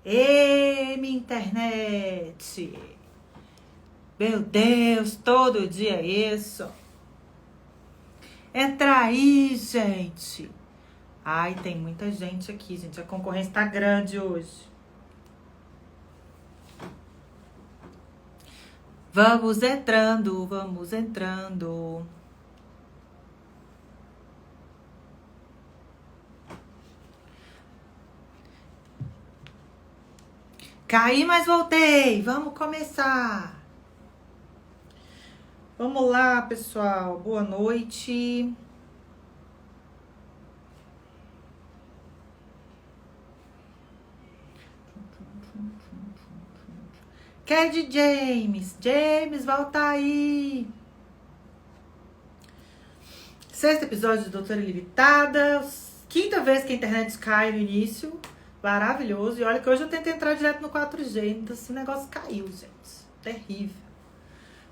Ei, minha internet! Meu Deus, todo dia é isso. Entra aí, gente. Ai, tem muita gente aqui, gente. A concorrência tá grande hoje. Vamos entrando, vamos entrando. Caí, mas voltei. Vamos começar. Vamos lá, pessoal. Boa noite. Quer James? James, volta aí. Sexto episódio de Doutora Ilimitada. Quinta vez que a internet cai no início. Maravilhoso. E olha que hoje eu tentei entrar direto no 4G. Então esse negócio caiu, gente. Terrível.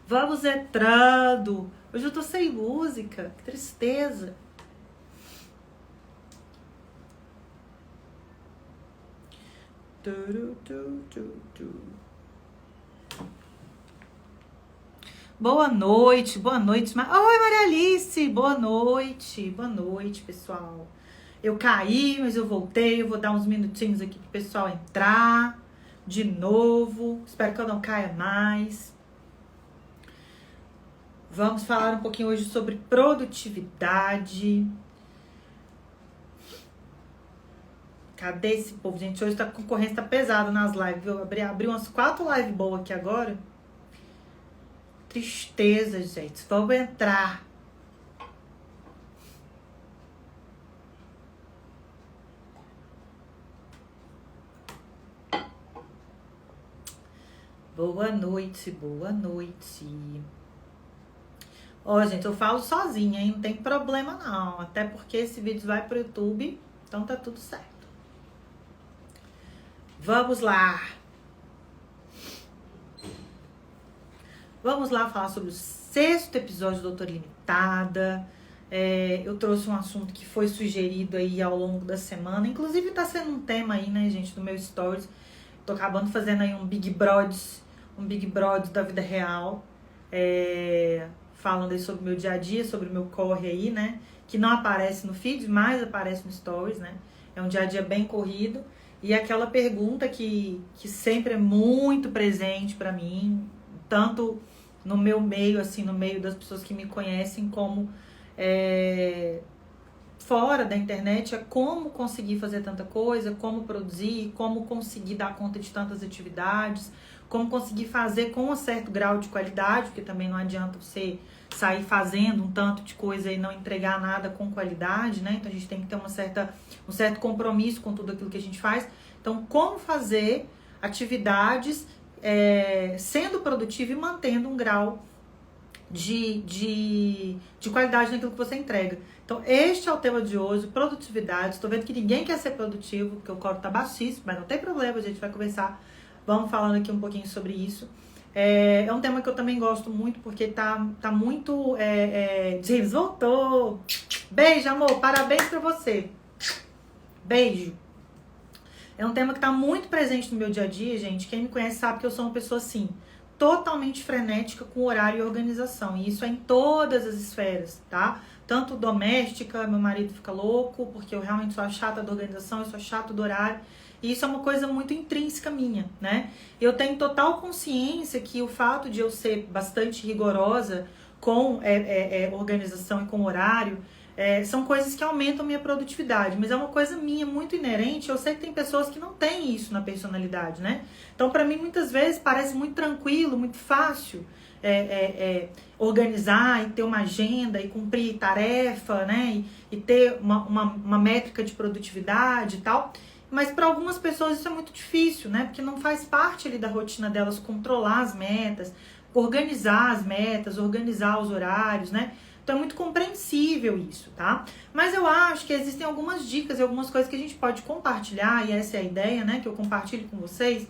Vamos entrando. Hoje eu tô sem música. Que tristeza. Boa noite, boa noite. Oi, Maria Alice, boa noite, pessoal. Eu caí, mas eu voltei. Eu vou dar uns minutinhos aqui pro pessoal entrar de novo. Espero que eu não caia mais. Vamos falar um pouquinho hoje sobre produtividade. Cadê esse povo? Gente, hoje a concorrência tá pesada nas lives. Eu abri umas 4 lives boas aqui agora. Tristeza, gente. Vamos entrar. Boa noite, boa noite. Ó, gente, eu falo sozinha, hein? Não tem problema não. Até porque esse vídeo vai pro YouTube, então tá tudo certo. Vamos lá. Vamos lá falar sobre o 6º episódio do Doutora Ilimitada. Eu trouxe um assunto que foi sugerido aí ao longo da semana. Inclusive tá sendo um tema aí, né, gente, do meu stories. Tô acabando fazendo aí um Big Brod da vida real. Falando aí sobre o meu dia a dia, sobre o meu corre aí, né? Que não aparece no feed, mas aparece no stories, né? É um dia a dia bem corrido. E aquela pergunta que sempre é muito presente pra mim, tanto no meu meio, assim, no meio das pessoas que me conhecem, como fora da internet, é como conseguir fazer tanta coisa, como produzir, como conseguir dar conta de tantas atividades, como conseguir fazer com um certo grau de qualidade, porque também não adianta você sair fazendo um tanto de coisa e não entregar nada com qualidade, né? Então a gente tem que ter um certo compromisso com tudo aquilo que a gente faz. Então, como fazer atividades sendo produtivo e mantendo um grau de qualidade naquilo que você entrega. Então, este é o tema de hoje, produtividade. Estou vendo que ninguém quer ser produtivo, porque o coro tá baixíssimo, mas não tem problema, a gente vai conversar. Vamos falando aqui um pouquinho sobre isso. É um tema que eu também gosto muito, porque tá muito... James voltou! Beijo, amor! Parabéns pra você! Beijo! É um tema que tá muito presente no meu dia a dia, gente. Quem me conhece sabe que eu sou uma pessoa, assim, totalmente frenética com horário e organização. E isso é em todas as esferas, tá? Tanto doméstica, meu marido fica louco, porque eu realmente sou a chata da organização, eu sou a chata do horário. E isso é uma coisa muito intrínseca minha, né? Eu tenho total consciência que o fato de eu ser bastante rigorosa com organização e com horário, são coisas que aumentam minha produtividade, mas é uma coisa minha muito inerente. Eu sei que tem pessoas que não têm isso na personalidade, né? Então, pra mim, muitas vezes parece muito tranquilo, muito fácil organizar e ter uma agenda e cumprir tarefa, né? E ter uma métrica de produtividade e tal. Mas para algumas pessoas isso é muito difícil, né? Porque não faz parte ali da rotina delas controlar as metas, organizar as metas, organizar os horários, né? Então é muito compreensível isso, tá? Mas eu acho que existem algumas dicas e algumas coisas que a gente pode compartilhar, e essa é a ideia, né? Que eu compartilho com vocês.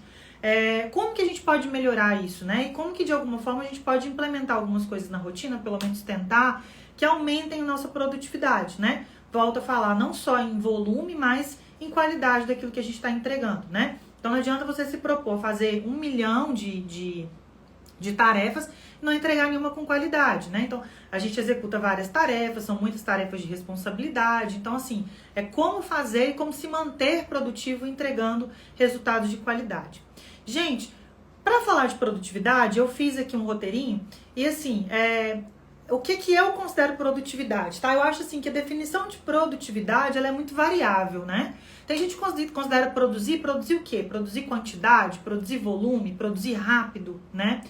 Como que a gente pode melhorar isso, né? E como que de alguma forma a gente pode implementar algumas coisas na rotina, pelo menos tentar, que aumentem a nossa produtividade, né? Volto a falar, não só em volume, mas em qualidade daquilo que a gente está entregando, né? Então não adianta você se propor a fazer 1 milhão de tarefas e não entregar nenhuma com qualidade, né? Então, a gente executa várias tarefas, são muitas tarefas de responsabilidade. Então, assim, é como fazer e como se manter produtivo entregando resultados de qualidade. Gente, para falar de produtividade, eu fiz aqui um roteirinho e, assim, o que eu considero produtividade, tá? Eu acho, assim, que a definição de produtividade, ela é muito variável, né? Tem gente que considera produzir o quê? Produzir quantidade, produzir volume, produzir rápido, né?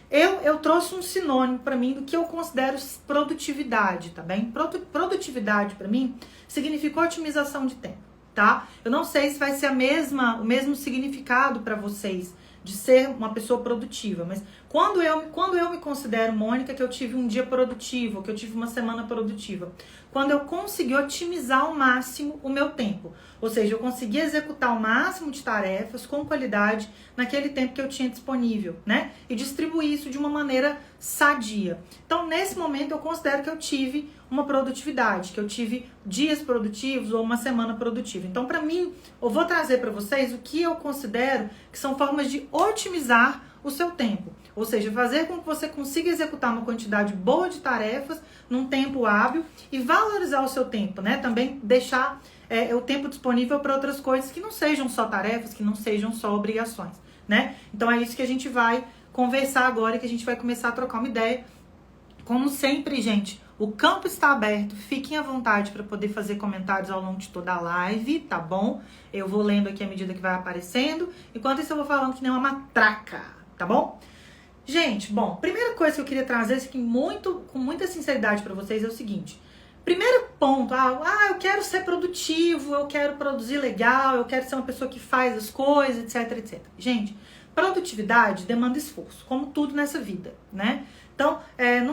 Eu trouxe um sinônimo para mim do que eu considero produtividade, tá bem? Produtividade para mim significa otimização de tempo, tá? Eu não sei se vai ser o mesmo significado para vocês de ser uma pessoa produtiva, mas quando eu me considero, Mônica, que eu tive um dia produtivo, que eu tive uma semana produtiva, quando eu consegui otimizar ao máximo o meu tempo, ou seja, eu consegui executar o máximo de tarefas com qualidade naquele tempo que eu tinha disponível, né? E distribuir isso de uma maneira sadia. Então, nesse momento, eu considero que eu tive uma produtividade, que eu tive dias produtivos ou uma semana produtiva. Então, para mim, eu vou trazer para vocês o que eu considero que são formas de otimizar o seu tempo. Ou seja, fazer com que você consiga executar uma quantidade boa de tarefas num tempo hábil e valorizar o seu tempo, né? Também deixar o tempo disponível para outras coisas que não sejam só tarefas, que não sejam só obrigações, né? Então é isso que a gente vai conversar agora, que a gente vai começar a trocar uma ideia. Como sempre, gente, o campo está aberto, fiquem à vontade para poder fazer comentários ao longo de toda a live, tá bom? Eu vou lendo aqui à medida que vai aparecendo, enquanto isso eu vou falando que nem uma matraca, tá bom? Gente, bom, primeira coisa que eu queria trazer aqui com muita sinceridade para vocês é o seguinte. Primeiro ponto, eu quero ser produtivo, eu quero produzir legal, eu quero ser uma pessoa que faz as coisas, etc, etc. Gente, produtividade demanda esforço, como tudo nessa vida, né? Então,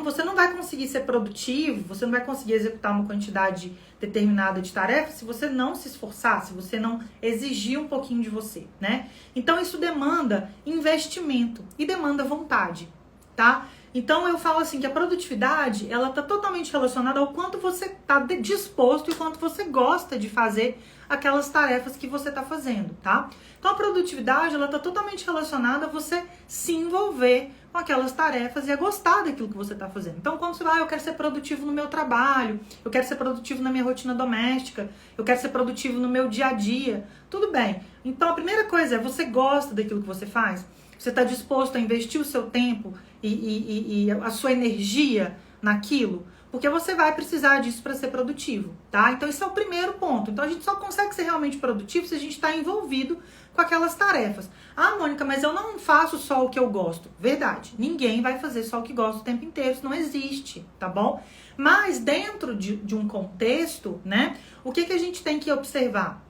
você não vai conseguir ser produtivo, você não vai conseguir executar uma quantidade determinada de tarefas se você não se esforçar, se você não exigir um pouquinho de você, né? Então, isso demanda investimento e demanda vontade, tá? Então, eu falo assim que a produtividade, ela tá totalmente relacionada ao quanto você tá disposto e quanto você gosta de fazer aquelas tarefas que você tá fazendo, tá? Então, a produtividade, ela tá totalmente relacionada a você se envolver com aquelas tarefas e a gostar daquilo que você tá fazendo. Então, quando você vai, eu quero ser produtivo no meu trabalho, eu quero ser produtivo na minha rotina doméstica, eu quero ser produtivo no meu dia a dia, tudo bem. Então, a primeira coisa é, você gosta daquilo que você faz? Você está disposto a investir o seu tempo e a sua energia naquilo? Porque você vai precisar disso para ser produtivo, tá? Então, esse é o primeiro ponto. Então, a gente só consegue ser realmente produtivo se a gente está envolvido com aquelas tarefas. Ah, Mônica, mas eu não faço só o que eu gosto. Verdade, ninguém vai fazer só o que gosta o tempo inteiro, isso não existe, tá bom? Mas dentro de um contexto, né, o que a gente tem que observar?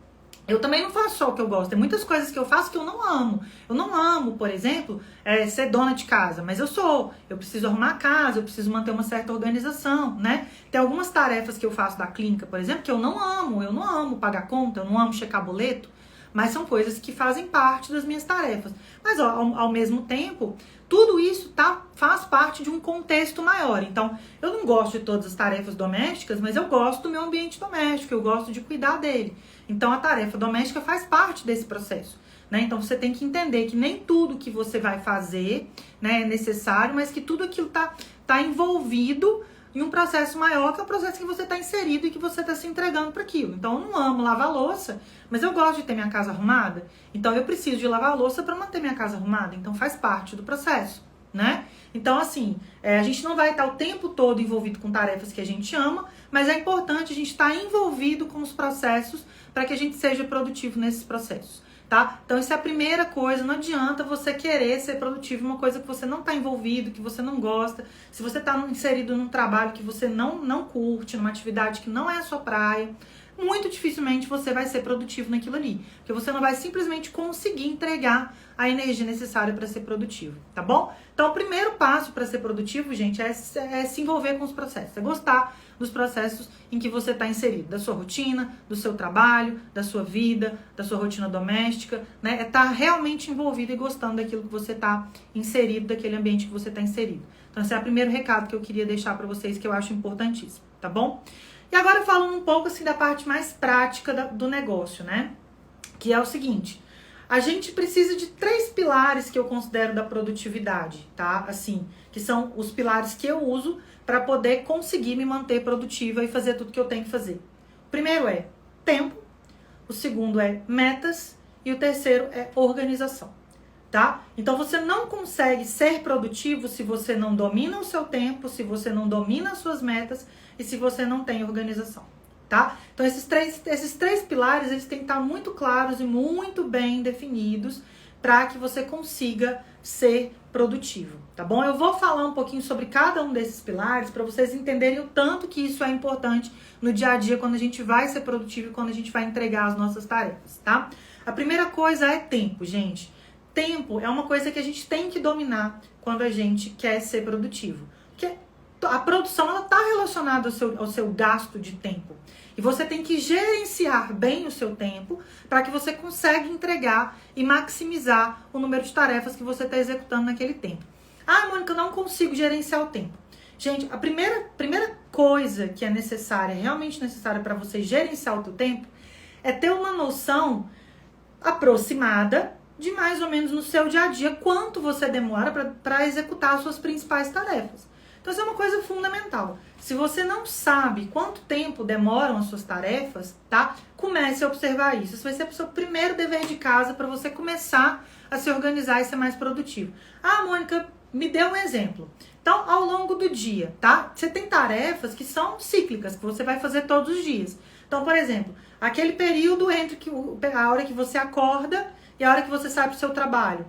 Eu também não faço só o que eu gosto. Tem muitas coisas que eu faço que eu não amo. Eu não amo, por exemplo, ser dona de casa. Mas eu sou. Eu preciso arrumar a casa, eu preciso manter uma certa organização, né? Tem algumas tarefas que eu faço da clínica, por exemplo, que eu não amo. Eu não amo pagar conta, eu não amo checar boleto. Mas são coisas que fazem parte das minhas tarefas. Mas, ao mesmo tempo, tudo isso faz parte de um contexto maior. Então, eu não gosto de todas as tarefas domésticas, mas eu gosto do meu ambiente doméstico, eu gosto de cuidar dele. Então, a tarefa doméstica faz parte desse processo, né? Então, você tem que entender que nem tudo que você vai fazer, né, é necessário, mas que tudo aquilo tá envolvido em um processo maior, que é o processo que você está inserido e que você está se entregando para aquilo. Então, eu não amo lavar louça, mas eu gosto de ter minha casa arrumada. Então, eu preciso de lavar louça para manter minha casa arrumada. Então, faz parte do processo, né? Então, assim, a gente não vai estar o tempo todo envolvido com tarefas que a gente ama, mas é importante a gente estar envolvido com os processos para que a gente seja produtivo nesses processos. Tá? Então, isso é a primeira coisa. Não adianta você querer ser produtivo em uma coisa que você não está envolvido, que você não gosta. Se você está inserido num trabalho que você não curte, numa atividade que não é a sua praia, muito dificilmente você vai ser produtivo naquilo ali. Porque você não vai simplesmente conseguir entregar a energia necessária para ser produtivo, tá bom? Então, o primeiro passo para ser produtivo, gente, é se envolver com os processos. É gostar dos processos em que você está inserido, da sua rotina, do seu trabalho, da sua vida, da sua rotina doméstica, né? É estar realmente envolvido e gostando daquilo que você está inserido, daquele ambiente que você está inserido. Então, esse é o primeiro recado que eu queria deixar para vocês, que eu acho importantíssimo, tá bom? E agora falando um pouco assim da parte mais prática do negócio, né? Que é o seguinte, A gente precisa de 3 pilares que eu considero da produtividade, tá? Assim, que são os pilares que eu uso para poder conseguir me manter produtiva e fazer tudo que eu tenho que fazer. O primeiro é tempo, o segundo é metas e o terceiro é organização, tá? Então você não consegue ser produtivo se você não domina o seu tempo, se você não domina as suas metas e se você não tem organização, tá? Então esses três pilares, eles têm que estar muito claros e muito bem definidos para que você consiga ser produtivo, tá bom? Eu vou falar um pouquinho sobre cada um desses pilares para vocês entenderem o tanto que isso é importante no dia a dia quando a gente vai ser produtivo e quando a gente vai entregar as nossas tarefas, tá? A primeira coisa é tempo, gente. Tempo é uma coisa que a gente tem que dominar quando a gente quer ser produtivo. Porque a produção, ela está relacionada ao seu gasto de tempo. E você tem que gerenciar bem o seu tempo para que você consiga entregar e maximizar o número de tarefas que você está executando naquele tempo. Ah, Mônica, eu não consigo gerenciar o tempo. Gente, a primeira coisa que é necessária, realmente necessária para você gerenciar o seu tempo, é ter uma noção aproximada de mais ou menos no seu dia a dia quanto você demora para executar as suas principais tarefas. Então, isso é uma coisa fundamental. Se você não sabe quanto tempo demoram as suas tarefas, tá? Comece a observar isso. Isso vai ser o seu primeiro dever de casa para você começar a se organizar e ser mais produtivo. Ah, Mônica, me dê um exemplo. Então, ao longo do dia, tá? Você tem tarefas que são cíclicas, que você vai fazer todos os dias. Então, por exemplo, aquele período entre a hora que você acorda e a hora que você sai para o seu trabalho.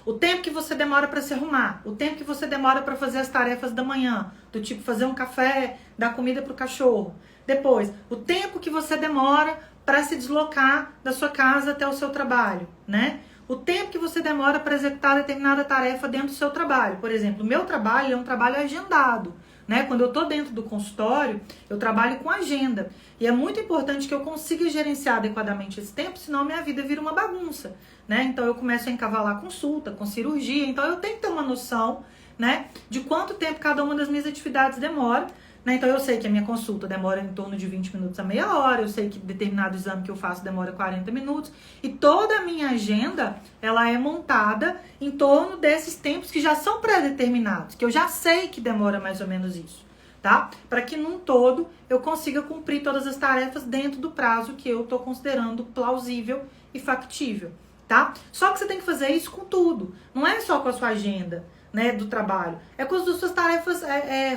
O tempo que você demora para se arrumar, o tempo que você demora para fazer as tarefas da manhã, do tipo fazer um café, dar comida para o cachorro. Depois, o tempo que você demora para se deslocar da sua casa até o seu trabalho, né? O tempo que você demora para executar determinada tarefa dentro do seu trabalho. Por exemplo, o meu trabalho é um trabalho agendado, né? Quando eu estou dentro do consultório, eu trabalho com agenda. E é muito importante que eu consiga gerenciar adequadamente esse tempo, senão minha vida vira uma bagunça, né? Então eu começo a encavalar consulta, com cirurgia, então eu tenho que ter uma noção, né, de quanto tempo cada uma das minhas atividades demora, né? Então eu sei que a minha consulta demora em torno de 20 minutos a meia hora, eu sei que determinado exame que eu faço demora 40 minutos, e toda a minha agenda, ela é montada em torno desses tempos que já são pré-determinados, que eu já sei que demora mais ou menos isso, tá? Para que num todo eu consiga cumprir todas as tarefas dentro do prazo que eu tô considerando plausível e factível, tá? Só que você tem que fazer isso com tudo, não é só com a sua agenda, né, do trabalho, é com as suas tarefas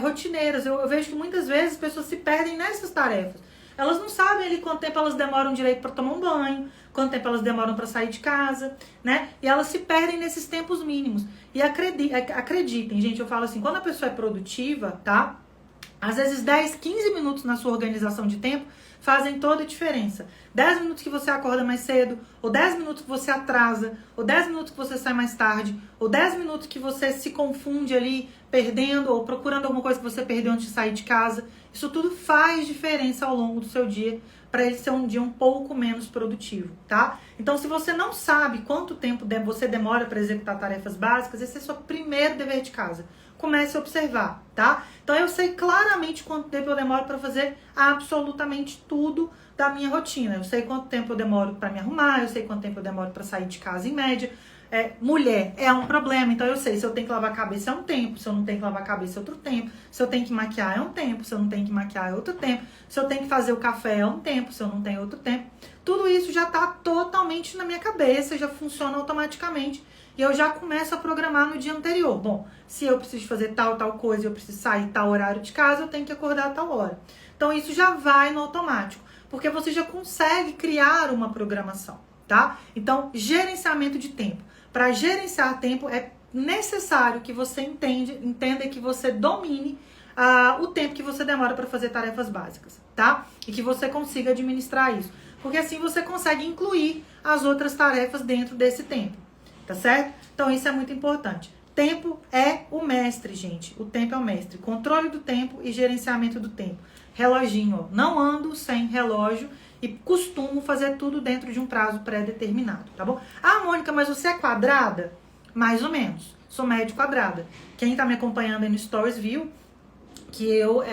rotineiras. Eu vejo que muitas vezes as pessoas se perdem nessas tarefas. Elas não sabem ali quanto tempo elas demoram direito para tomar um banho, quanto tempo elas demoram para sair de casa, né? E elas se perdem nesses tempos mínimos. E acreditem, gente, eu falo assim, quando a pessoa é produtiva, tá? Às vezes 10, 15 minutos na sua organização de tempo fazem toda a diferença. 10 minutos que você acorda mais cedo, ou 10 minutos que você atrasa, ou 10 minutos que você sai mais tarde, ou 10 minutos que você se confunde ali, perdendo ou procurando alguma coisa que você perdeu antes de sair de casa. Isso tudo faz diferença ao longo do seu dia, para ele ser um dia um pouco menos produtivo, tá? Então, se você não sabe quanto tempo você demora para executar tarefas básicas, esse é o seu primeiro dever de casa. Comece a observar, tá? Então, eu sei claramente quanto tempo eu demoro para fazer absolutamente tudo da minha rotina. Eu sei quanto tempo eu demoro para me arrumar, eu sei quanto tempo eu demoro para sair de casa em média. Mulher é um problema, então eu sei, se eu tenho que lavar a cabeça é um tempo, se eu não tenho que lavar a cabeça é outro tempo, se eu tenho que maquiar é um tempo, se eu não tenho que maquiar é outro tempo, se eu tenho que fazer o café é um tempo, se eu não tenho outro tempo. Tudo isso já tá totalmente na minha cabeça, já funciona automaticamente e eu já começo a programar no dia anterior. Bom, se eu preciso fazer tal coisa, eu preciso sair tal horário de casa, eu tenho que acordar a tal hora. Então isso já vai no automático, porque você já consegue criar uma programação, tá? Então, gerenciamento de tempo. Para gerenciar tempo, é necessário que você entenda que você domine o tempo que você demora para fazer tarefas básicas, tá? E que você consiga administrar isso. Porque assim você consegue incluir as outras tarefas dentro desse tempo, tá certo? Então, isso é muito importante. Tempo é o mestre, gente. O tempo é o mestre. Controle do tempo e gerenciamento do tempo. Reloginho, ó. Não ando sem relógio e costumo fazer tudo dentro de um prazo pré-determinado, tá bom? Ah, Mônica, mas você é quadrada? Mais ou menos. Sou médio quadrada. Quem tá me acompanhando aí no Stories viu que eu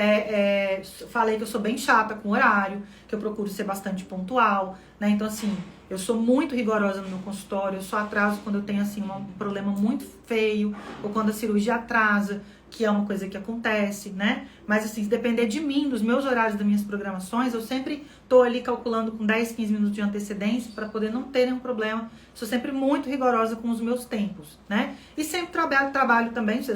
falei que eu sou bem chata com horário, que eu procuro ser bastante pontual, né? Então, assim, eu sou muito rigorosa no meu consultório, eu só atraso quando eu tenho, assim, um problema muito feio, ou quando a cirurgia atrasa, que é uma coisa que acontece, né? Mas, assim, se depender de mim, dos meus horários, das minhas programações, eu sempre tô ali calculando com 10, 15 minutos de antecedência para poder não ter nenhum problema. Sou sempre muito rigorosa com os meus tempos, né? E sempre trabalho também, isso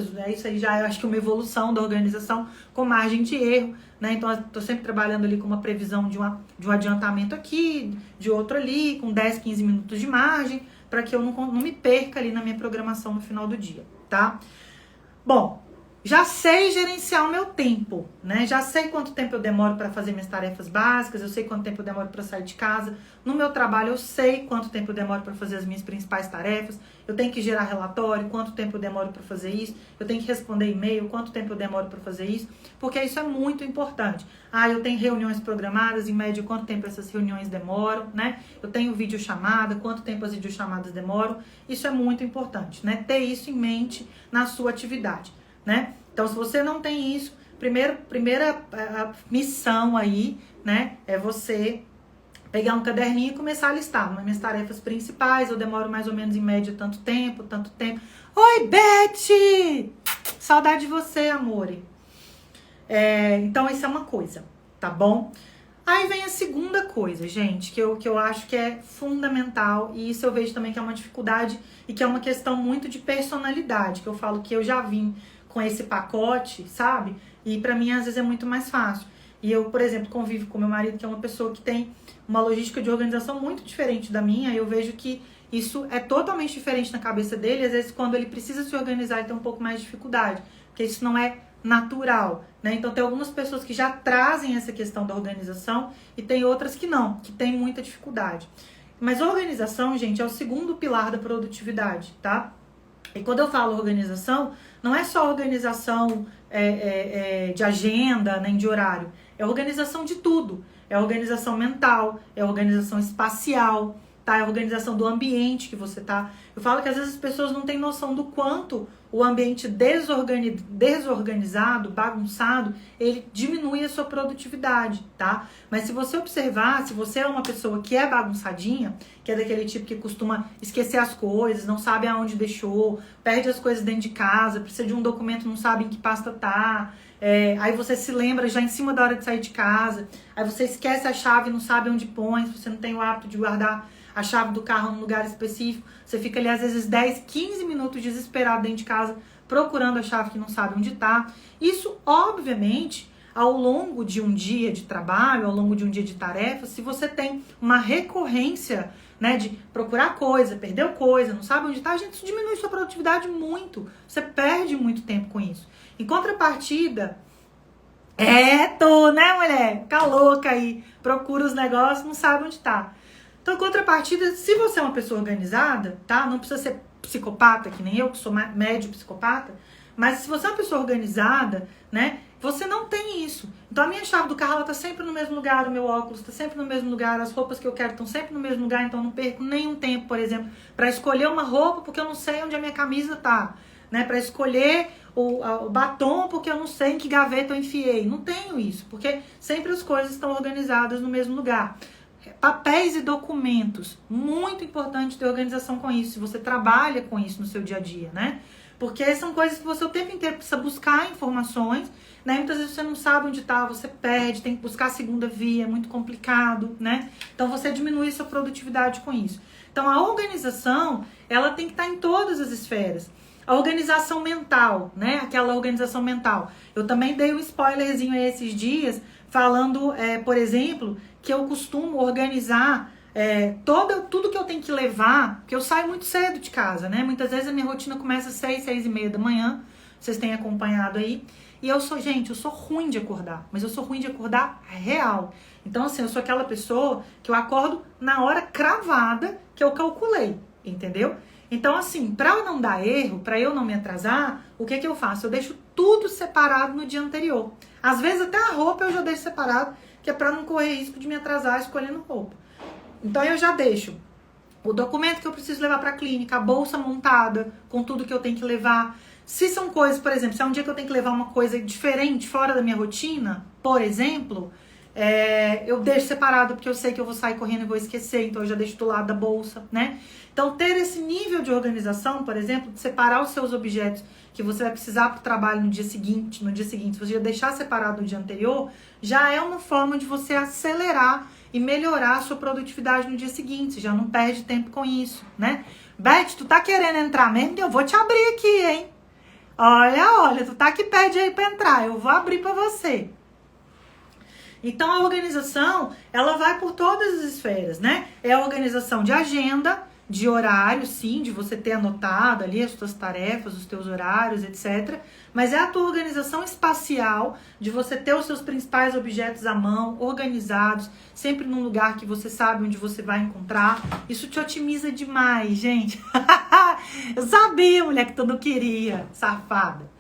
aí já eu acho que é uma evolução da organização com margem de erro, né? Então, eu tô sempre trabalhando ali com uma previsão de um adiantamento aqui, de outro ali, com 10, 15 minutos de margem, para que eu não me perca ali na minha programação no final do dia, tá? Bom, já sei gerenciar o meu tempo, né? Já sei quanto tempo eu demoro para fazer minhas tarefas básicas, eu sei quanto tempo eu demoro para sair de casa. No meu trabalho, eu sei quanto tempo eu demoro para fazer as minhas principais tarefas. Eu tenho que gerar relatório, quanto tempo eu demoro para fazer isso. Eu tenho que responder e-mail, quanto tempo eu demoro para fazer isso. Porque isso é muito importante. Eu tenho reuniões programadas, em média, quanto tempo essas reuniões demoram, né? Eu tenho videochamada, quanto tempo as videochamadas demoram. Isso é muito importante, né? Ter isso em mente na sua atividade, né? Então, se você não tem isso, primeira missão aí, né, é você pegar um caderninho e começar a listar minhas tarefas principais. Eu demoro mais ou menos em média tanto tempo. Oi, Beth! Saudade de você, amore. Então, isso é uma coisa, tá bom? Aí vem a segunda coisa, gente, que eu acho que é fundamental, e isso eu vejo também que é uma dificuldade e que é uma questão muito de personalidade, que eu falo que eu já vim com esse pacote, sabe? E pra mim, às vezes, é muito mais fácil. E eu, por exemplo, convivo com meu marido, que é uma pessoa que tem uma logística de organização muito diferente da minha, e eu vejo que isso é totalmente diferente na cabeça dele. Às vezes, quando ele precisa se organizar, ele tem um pouco mais de dificuldade, porque isso não é natural, né? Então, tem algumas pessoas que já trazem essa questão da organização e tem outras que não, que tem muita dificuldade. Mas organização, gente, é o segundo pilar da produtividade, tá? E quando eu falo organização, não é só organização de agenda, nem de horário. É organização de tudo. É organização mental, é organização espacial, tá? É organização do ambiente que você tá. Eu falo que às vezes as pessoas não têm noção do quanto o ambiente desorganizado, bagunçado, ele diminui a sua produtividade, tá? Mas se você observar, se você é uma pessoa que é bagunçadinha, que é daquele tipo que costuma esquecer as coisas, não sabe aonde deixou, perde as coisas dentro de casa, precisa de um documento, não sabe em que pasta tá, aí você se lembra já em cima da hora de sair de casa, aí você esquece a chave, não sabe onde põe, se você não tem o hábito de guardar a chave do carro num lugar específico, você fica ali às vezes 10, 15 minutos desesperado dentro de casa, procurando a chave que não sabe onde tá. Isso, obviamente, ao longo de um dia de trabalho, ao longo de um dia de tarefa, se você tem uma recorrência, né, de procurar coisa, perdeu coisa, não sabe onde tá, gente, isso diminui sua produtividade muito. Você perde muito tempo com isso. Em contrapartida, tô, né, mulher? Fica louca aí, procura os negócios, não sabe onde tá. Então, em contrapartida, se você é uma pessoa organizada, tá? Não precisa ser psicopata, que nem eu, que sou médio psicopata, mas se você é uma pessoa organizada, né? Você não tem isso. Então, a minha chave do carro, ela tá sempre no mesmo lugar, o meu óculos tá sempre no mesmo lugar, as roupas que eu quero estão sempre no mesmo lugar, então eu não perco nenhum tempo, por exemplo, para escolher uma roupa, porque eu não sei onde a minha camisa tá, né? Para escolher o batom, porque eu não sei em que gaveta eu enfiei. Não tenho isso, porque sempre as coisas estão organizadas no mesmo lugar. Papéis e documentos, muito importante ter organização com isso, se você trabalha com isso no seu dia a dia, né? Porque são coisas que você o tempo inteiro precisa buscar informações, né? Muitas vezes você não sabe onde tá, você perde, tem que buscar a segunda via, é muito complicado, né? Então você diminui sua produtividade com isso. Então a organização, ela tem que estar em todas as esferas. A organização mental, né? Aquela organização mental. Eu também dei um spoilerzinho aí esses dias, falando, por exemplo, que eu costumo organizar tudo que eu tenho que levar, porque eu saio muito cedo de casa, né? Muitas vezes a minha rotina começa às 6, 6:30 da manhã, vocês têm acompanhado aí. E eu sou ruim de acordar, mas eu sou ruim de acordar real. Então, assim, eu sou aquela pessoa que eu acordo na hora cravada que eu calculei, entendeu? Então, assim, pra eu não dar erro, pra eu não me atrasar, o que eu faço? Eu deixo tudo separado no dia anterior. Às vezes até a roupa eu já deixo separado, que é pra não correr risco de me atrasar escolhendo roupa. Então eu já deixo o documento que eu preciso levar pra clínica, a bolsa montada com tudo que eu tenho que levar. Se são coisas, por exemplo, se é um dia que eu tenho que levar uma coisa diferente, fora da minha rotina, por exemplo, eu deixo separado porque eu sei que eu vou sair correndo e vou esquecer, então eu já deixo do lado da bolsa, né? Então ter esse nível de organização, por exemplo, de separar os seus objetos que você vai precisar para o trabalho no dia seguinte, você já deixar separado no dia anterior, já é uma forma de você acelerar e melhorar a sua produtividade no dia seguinte, você já não perde tempo com isso, né? Beth, tu tá querendo entrar mesmo? Eu vou te abrir aqui, hein? Olha, tu tá que pede aí pra entrar, eu vou abrir pra você. Então a organização, ela vai por todas as esferas, né? É a organização de agenda, de horário, sim, de você ter anotado ali as suas tarefas, os teus horários, etc. Mas é a tua organização espacial, de você ter os seus principais objetos à mão, organizados, sempre num lugar que você sabe onde você vai encontrar. Isso te otimiza demais, gente. Eu sabia, mulher, que tu não queria, safada.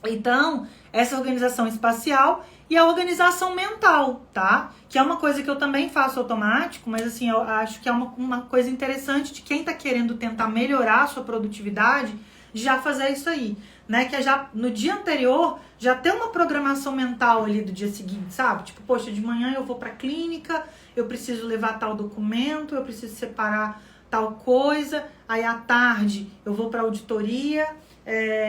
Então, essa organização espacial e a organização mental, tá? Que é uma coisa que eu também faço automático, mas assim, eu acho que é uma coisa interessante de quem tá querendo tentar melhorar a sua produtividade, de já fazer isso aí, né? Que é já no dia anterior, já ter uma programação mental ali do dia seguinte, sabe? Tipo, poxa, de manhã eu vou pra clínica, eu preciso levar tal documento, eu preciso separar tal coisa, aí à tarde eu vou pra auditoria,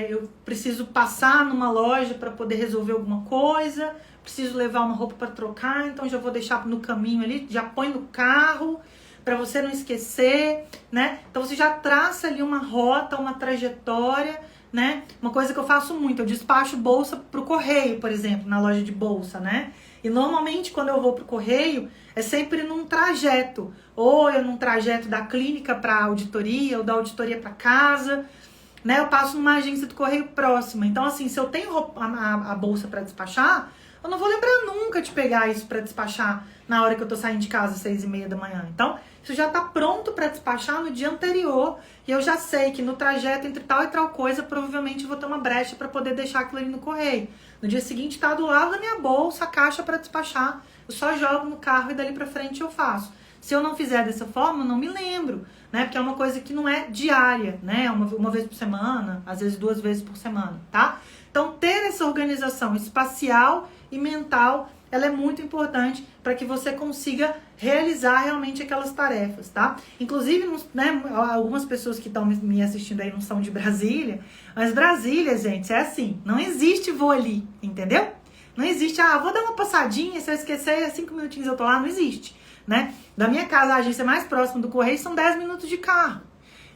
eu preciso passar numa loja para poder resolver alguma coisa, preciso levar uma roupa para trocar, então já vou deixar no caminho ali, já põe no carro para você não esquecer, né? Então você já traça ali uma rota, uma trajetória, né? Uma coisa que eu faço muito, eu despacho bolsa pro correio, por exemplo, na loja de bolsa, né? E normalmente quando eu vou pro correio é sempre num trajeto, ou eu num trajeto da clínica para auditoria, ou da auditoria para casa, né? Eu passo numa agência do correio próxima. Então, assim, se eu tenho a bolsa para despachar, eu não vou lembrar nunca de pegar isso para despachar na hora que eu tô saindo de casa às 6:30 da manhã. Então, isso já tá pronto para despachar no dia anterior. E eu já sei que no trajeto entre tal e tal coisa, provavelmente eu vou ter uma brecha para poder deixar aquilo ali no correio. No dia seguinte tá do lado da minha bolsa, a caixa para despachar. Eu só jogo no carro e dali para frente eu faço. Se eu não fizer dessa forma, eu não me lembro, né? Porque é uma coisa que não é diária, né? Uma vez por semana, às vezes 2 vezes por semana, tá? Então, ter essa organização espacial e mental, ela é muito importante para que você consiga realizar realmente aquelas tarefas, tá? Inclusive, né, algumas pessoas que estão me assistindo aí não são de Brasília, mas Brasília, gente, é assim, não existe voo ali, entendeu? Não existe, vou dar uma passadinha, se eu esquecer, 5 minutinhos eu tô lá, não existe. Né? Da minha casa, a agência mais próxima do correio são 10 minutos de carro.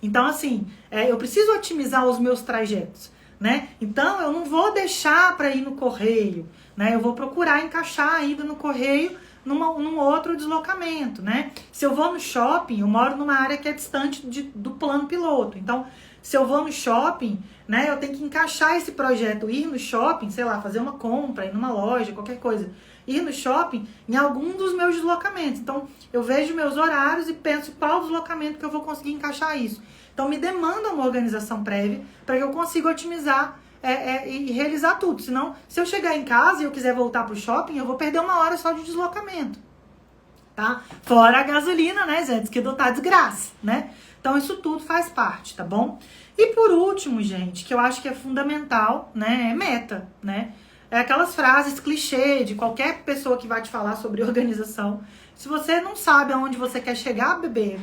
Então, assim, eu preciso otimizar os meus trajetos, né? Então, eu não vou deixar para ir no correio, né? Eu vou procurar encaixar a ida no correio num outro deslocamento, né? Se eu vou no shopping, eu moro numa área que é distante do plano piloto. Então, se eu vou no shopping, né? Eu tenho que encaixar esse projeto, ir no shopping, sei lá, fazer uma compra, ir numa loja, qualquer coisa. Ir no shopping em algum dos meus deslocamentos. Então, eu vejo meus horários e penso qual deslocamento que eu vou conseguir encaixar isso. Então, me demanda uma organização prévia para que eu consiga otimizar e realizar tudo. Senão, se eu chegar em casa e eu quiser voltar para o shopping, eu vou perder 1 hora só de deslocamento. Tá? Fora a gasolina, né, gente? Que tá desgraça, né? Então, isso tudo faz parte, tá bom? E por último, gente, que eu acho que é fundamental, né, é meta, né? É aquelas frases clichê de qualquer pessoa que vai te falar sobre organização. Se você não sabe aonde você quer chegar, bebê,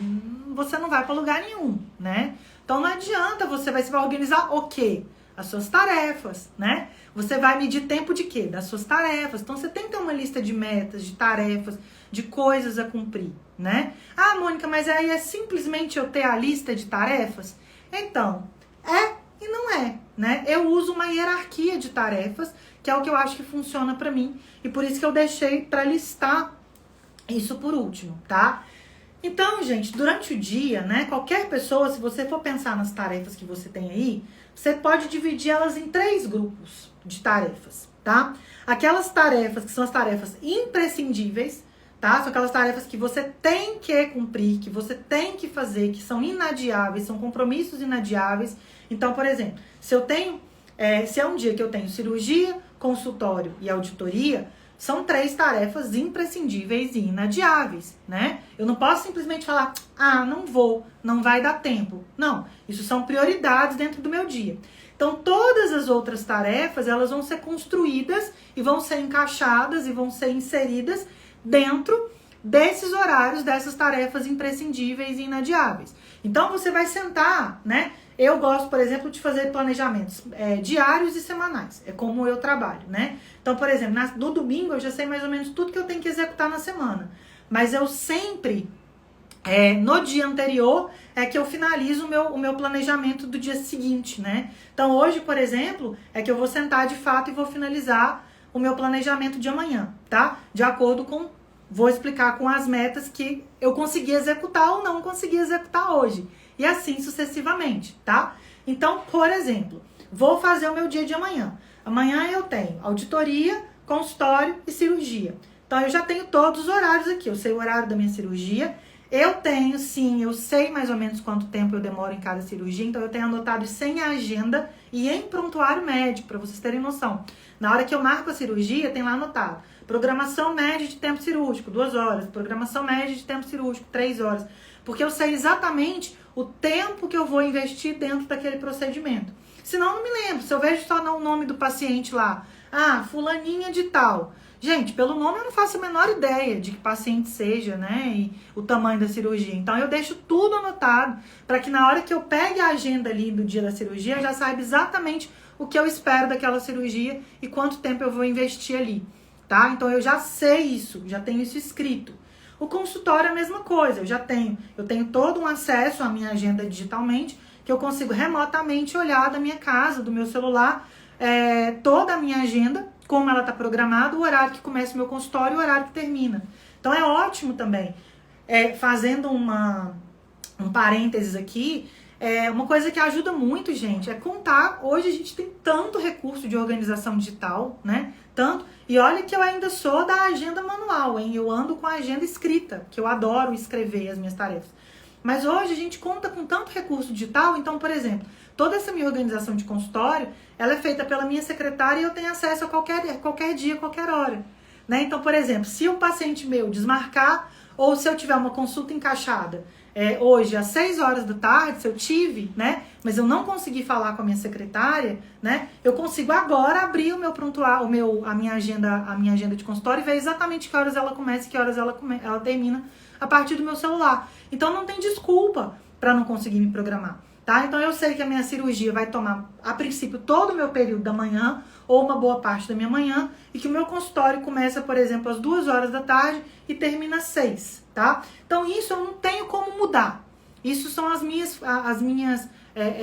você não vai para lugar nenhum, né? Então não adianta, você vai organizar o quê? As suas tarefas, né? Você vai medir tempo de quê? Das suas tarefas. Então você tem que ter uma lista de metas, de tarefas, de coisas a cumprir, né? Mônica, mas aí é simplesmente eu ter a lista de tarefas? Então, e não é, né? Eu uso uma hierarquia de tarefas, que é o que eu acho que funciona pra mim, e por isso que eu deixei pra listar isso por último, tá? Então, gente, durante o dia, né, qualquer pessoa, se você for pensar nas tarefas que você tem aí, você pode dividir elas em 3 grupos de tarefas, tá? Aquelas tarefas que são as tarefas imprescindíveis, tá? São aquelas tarefas que você tem que cumprir, que você tem que fazer, que são inadiáveis, são compromissos inadiáveis. Então, por exemplo, se é um dia que eu tenho cirurgia, consultório e auditoria, são 3 tarefas imprescindíveis e inadiáveis, né? Eu não posso simplesmente falar, não vou, não vai dar tempo. Não, isso são prioridades dentro do meu dia. Então, todas as outras tarefas, elas vão ser construídas e vão ser encaixadas e vão ser inseridas dentro desses horários, dessas tarefas imprescindíveis e inadiáveis. Então, você vai sentar, né? Eu gosto, por exemplo, de fazer planejamentos diários e semanais. É como eu trabalho, né? Então, por exemplo, no domingo eu já sei mais ou menos tudo que eu tenho que executar na semana. Mas eu sempre, no dia anterior, é que eu finalizo o meu planejamento do dia seguinte, né? Então, hoje, por exemplo, é que eu vou sentar de fato e vou finalizar o meu planejamento de amanhã, tá? De acordo com... Vou explicar com as metas que eu consegui executar ou não consegui executar hoje. E assim sucessivamente, tá? Então, por exemplo, vou fazer o meu dia de amanhã. Amanhã eu tenho auditoria, consultório e cirurgia. Então, eu já tenho todos os horários aqui. Eu sei o horário da minha cirurgia. Eu tenho, sim, eu sei mais ou menos quanto tempo eu demoro em cada cirurgia. Então, eu tenho anotado isso em agenda e em prontuário médico, para vocês terem noção. Na hora que eu marco a cirurgia, tem lá anotado. Programação média de tempo cirúrgico, 2 horas. Programação média de tempo cirúrgico, 3 horas. Porque eu sei exatamente o tempo que eu vou investir dentro daquele procedimento. Senão eu não me lembro. Se eu vejo só o nome do paciente lá, fulaninha de tal. Gente, pelo nome eu não faço a menor ideia de que paciente seja, né? E o tamanho da cirurgia. Então eu deixo tudo anotado para que na hora que eu pegue a agenda ali do dia da cirurgia, eu já saiba exatamente o que eu espero daquela cirurgia e quanto tempo eu vou investir ali, tá? Então eu já sei isso, já tenho isso escrito. O consultório é a mesma coisa, eu tenho todo um acesso à minha agenda digitalmente, que eu consigo remotamente olhar da minha casa, do meu celular, toda a minha agenda, como ela está programada, o horário que começa o meu consultório e o horário que termina. Então é ótimo também. Fazendo um parênteses aqui, uma coisa que ajuda muito, gente, é contar. Hoje a gente tem tanto recurso de organização digital, né? Tanto. E olha que eu ainda sou da agenda manual, hein? Eu ando com a agenda escrita, que eu adoro escrever as minhas tarefas. Mas hoje a gente conta com tanto recurso digital, então, por exemplo, toda essa minha organização de consultório, ela é feita pela minha secretária e eu tenho acesso a qualquer dia, qualquer hora, né? Então, por exemplo, se o paciente meu desmarcar ou se eu tiver uma consulta encaixada hoje às 6 horas da tarde, se eu tive, né? Mas eu não consegui falar com a minha secretária, né? Eu consigo agora abrir o meu prontuário, a minha agenda de consultório e ver exatamente que horas ela começa e que horas ela termina a partir do meu celular. Então não tem desculpa para não conseguir me programar, tá? Então eu sei que a minha cirurgia vai tomar, a princípio, todo o meu período da manhã ou uma boa parte da minha manhã e que o meu consultório começa, por exemplo, às 2 horas da tarde e termina às 6, tá? Então isso eu não tenho como mudar. Isso são as minhas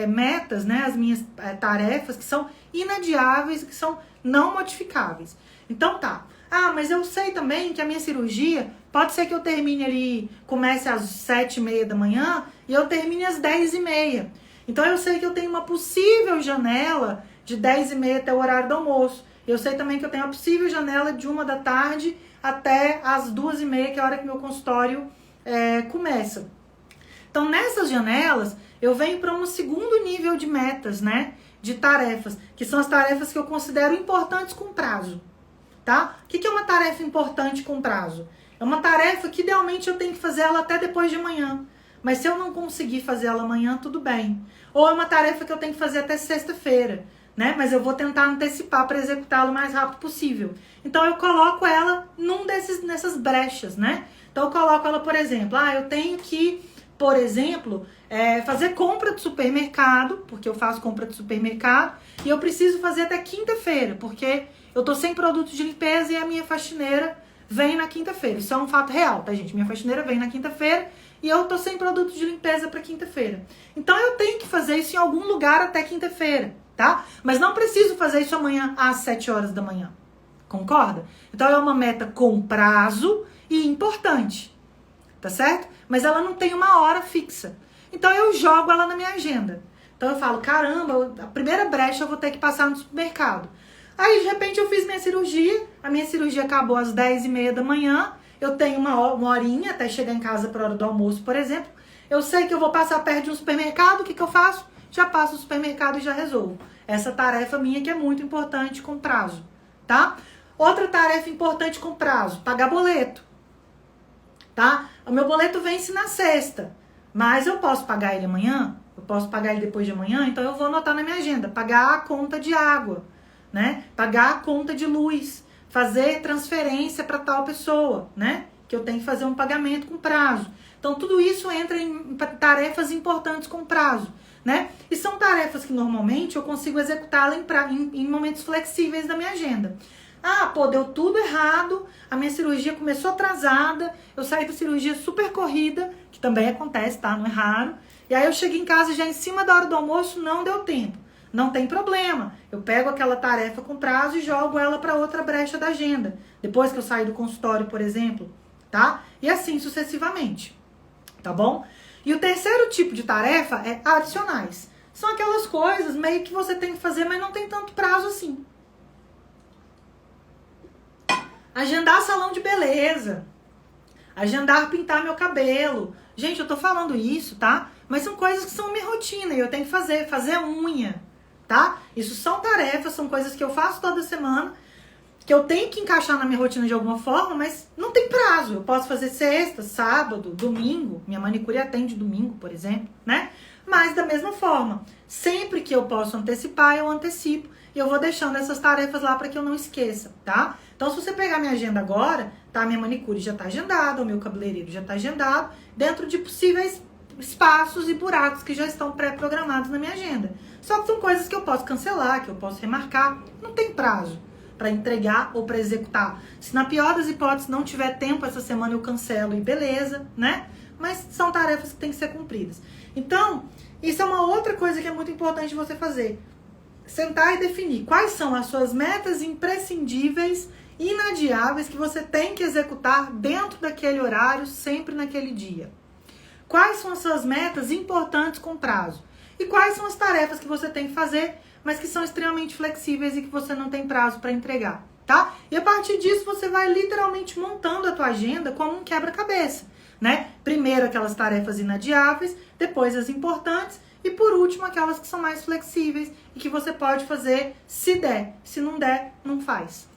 metas, né? As minhas tarefas que são inadiáveis, que são não modificáveis. Então tá. Mas eu sei também que a minha cirurgia, pode ser que eu termine ali, comece às 7h30 da manhã e eu termine às 10h30. Então eu sei que eu tenho uma possível janela de 10h30 até o horário do almoço. Eu sei também que eu tenho uma possível janela de 1 da tarde até as 2h30, que é a hora que meu consultório começa. Então nessas janelas, eu venho para um segundo nível de metas, né? De tarefas, que são as tarefas que eu considero importantes com prazo. Tá? O que é uma tarefa importante com prazo? É uma tarefa que idealmente eu tenho que fazer ela até depois de amanhã. Mas se eu não conseguir fazer ela amanhã, tudo bem. Ou é uma tarefa que eu tenho que fazer até sexta-feira, né? Mas eu vou tentar antecipar para executá-la o mais rápido possível. Então eu coloco ela nessas brechas, né? Então eu coloco ela, por exemplo, eu tenho que, por exemplo, fazer compra de supermercado, porque eu faço compra de supermercado, e eu preciso fazer até quinta-feira, porque eu tô sem produto de limpeza e a minha faxineira vem na quinta-feira. Isso é um fato real, tá, gente? Minha faxineira vem na quinta-feira e eu tô sem produto de limpeza para quinta-feira. Então eu tenho que fazer isso em algum lugar até quinta-feira, tá? Mas não preciso fazer isso amanhã às 7 horas da manhã. Concorda? Então é uma meta com prazo e importante, tá certo? Mas ela não tem uma hora fixa. Então eu jogo ela na minha agenda. Então eu falo, caramba, a primeira brecha eu vou ter que passar no supermercado. Aí, de repente, eu fiz minha cirurgia. A minha cirurgia acabou às 10h30 da manhã. Eu tenho uma horinha até chegar em casa para a hora do almoço, por exemplo. Eu sei que eu vou passar perto de um supermercado. O que eu faço? Já passo no supermercado e já resolvo. Essa tarefa minha que é muito importante com prazo, tá? Outra tarefa importante com prazo, pagar boleto, tá? O meu boleto vence na sexta, mas eu posso pagar ele amanhã, eu posso pagar ele depois de amanhã, então eu vou anotar na minha agenda, pagar a conta de água, né? Pagar a conta de luz, fazer transferência para tal pessoa, né? Que eu tenho que fazer um pagamento com prazo. Então, tudo isso entra em tarefas importantes com prazo, né? E são tarefas que normalmente eu consigo executá-las em momentos flexíveis da minha agenda. Ah, pô, deu tudo errado, a minha cirurgia começou atrasada, eu saí da cirurgia super corrida, que também acontece, tá? Não é raro. E aí eu cheguei em casa já em cima da hora do almoço, não deu tempo. Não tem problema, eu pego aquela tarefa com prazo e jogo ela para outra brecha da agenda. Depois que eu sair do consultório, por exemplo, tá? E assim sucessivamente, tá bom? E o terceiro tipo de tarefa é adicionais. São aquelas coisas meio que você tem que fazer, mas não tem tanto prazo assim. Agendar salão de beleza, agendar pintar meu cabelo. Gente, eu tô falando isso, tá? Mas são coisas que são minha rotina e eu tenho que fazer unha, tá? Isso são tarefas, são coisas que eu faço toda semana, que eu tenho que encaixar na minha rotina de alguma forma, mas não tem prazo. Eu posso fazer sexta, sábado, domingo. Minha manicure atende domingo, por exemplo, né? Mas da mesma forma, sempre que eu posso antecipar, eu antecipo. E eu vou deixando essas tarefas lá para que eu não esqueça, tá? Então, se você pegar minha agenda agora, tá? Minha manicure já tá agendada, o meu cabeleireiro já tá agendado, dentro de possíveis espaços e buracos que já estão pré-programados na minha agenda. Só que são coisas que eu posso cancelar, que eu posso remarcar. Não tem prazo para entregar ou para executar. Se na pior das hipóteses não tiver tempo essa semana, eu cancelo e beleza, né? Mas são tarefas que têm que ser cumpridas. Então, isso é uma outra coisa que é muito importante você fazer. Sentar e definir quais são as suas metas imprescindíveis, inadiáveis, que você tem que executar dentro daquele horário, sempre naquele dia. Quais são as suas metas importantes com prazo? E quais são as tarefas que você tem que fazer, mas que são extremamente flexíveis e que você não tem prazo para entregar, tá? E a partir disso você vai literalmente montando a tua agenda como um quebra-cabeça, né? Primeiro aquelas tarefas inadiáveis, depois as importantes e por último aquelas que são mais flexíveis e que você pode fazer se der. Se não der, não faz.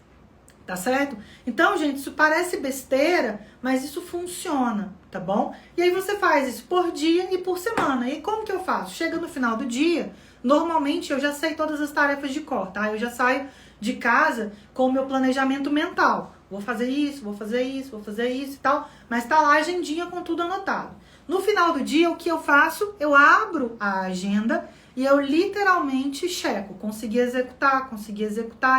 Tá certo? Então, gente, isso parece besteira, mas isso funciona, tá bom? E aí você faz isso por dia e por semana. E como que eu faço? Chega no final do dia, normalmente eu já sei todas as tarefas de cor, tá? Eu já saio de casa com o meu planejamento mental. Vou fazer isso, vou fazer isso, vou fazer isso e tal. Mas tá lá a agendinha com tudo anotado. No final do dia, o que eu faço? Eu abro a agenda e eu literalmente checo. Consegui executar,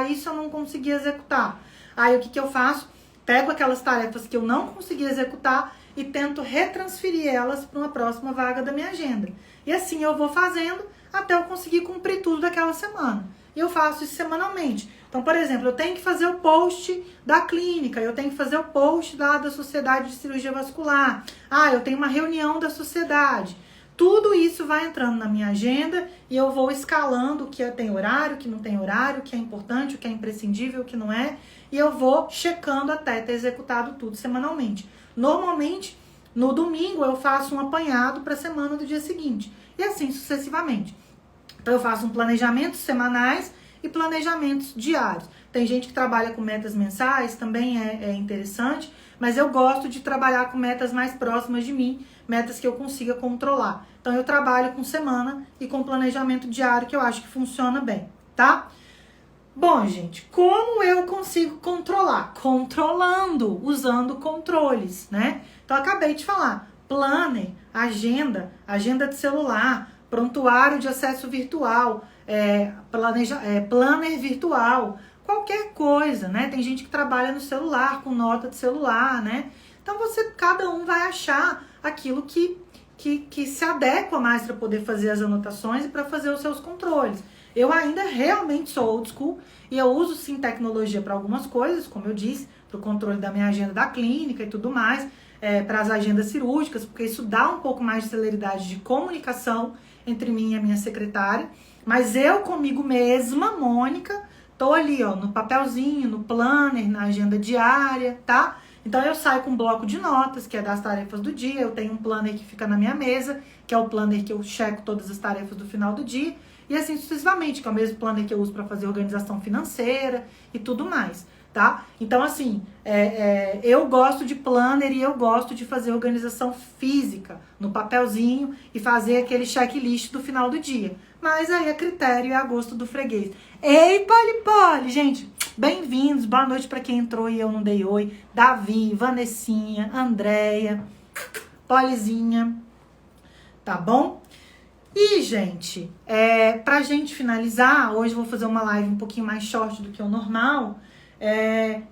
isso eu não consegui executar. Aí o que eu faço? Pego aquelas tarefas que eu não consegui executar e tento retransferir elas para uma próxima vaga da minha agenda. E assim eu vou fazendo até eu conseguir cumprir tudo daquela semana. E eu faço isso semanalmente. Então, por exemplo, eu tenho que fazer o post da clínica, eu tenho que fazer o post da Sociedade de Cirurgia Vascular. Ah, eu tenho uma reunião da sociedade. Tudo isso vai entrando na minha agenda e eu vou escalando o que tem horário, o que não tem horário, o que é importante, o que é imprescindível, o que não é. E eu vou checando até ter executado tudo semanalmente. Normalmente, no domingo, eu faço um apanhado para a semana do dia seguinte. E assim sucessivamente. Então, eu faço um planejamento semanais e planejamentos diários. Tem gente que trabalha com metas mensais, também é interessante, mas eu gosto de trabalhar com metas mais próximas de mim, metas que eu consiga controlar. Então, eu trabalho com semana e com planejamento diário, que eu acho que funciona bem, tá? Bom, gente, como eu consigo controlar? Controlando, usando controles, né? Então, eu acabei de falar, planner, agenda de celular, prontuário de acesso virtual, planner virtual, qualquer coisa, né? Tem gente que trabalha no celular, com nota de celular, né? Então, cada um vai achar aquilo que se adequa mais para poder fazer as anotações e para fazer os seus controles. Eu ainda realmente sou old school e eu uso sim tecnologia para algumas coisas, como eu disse, para o controle da minha agenda da clínica e tudo mais, para as agendas cirúrgicas, porque isso dá um pouco mais de celeridade de comunicação entre mim e a minha secretária. Mas eu comigo mesma, Mônica, tô ali, ó, no papelzinho, no planner, na agenda diária, tá? Então eu saio com um bloco de notas, que é das tarefas do dia. Eu tenho um planner que fica na minha mesa, que é o planner que eu checo todas as tarefas do final do dia. E assim sucessivamente, que é o mesmo planner que eu uso para fazer organização financeira e tudo mais, tá? Então, assim, eu gosto de planner e eu gosto de fazer organização física no papelzinho e fazer aquele checklist do final do dia. Mas aí é critério e é a gosto do freguês. Ei, Poli, gente, bem-vindos, boa noite para quem entrou e eu não dei oi. Davi, Vanessinha, Andréia, Polizinha, tá bom? E, gente, pra gente finalizar, hoje eu vou fazer uma live um pouquinho mais short do que o normal,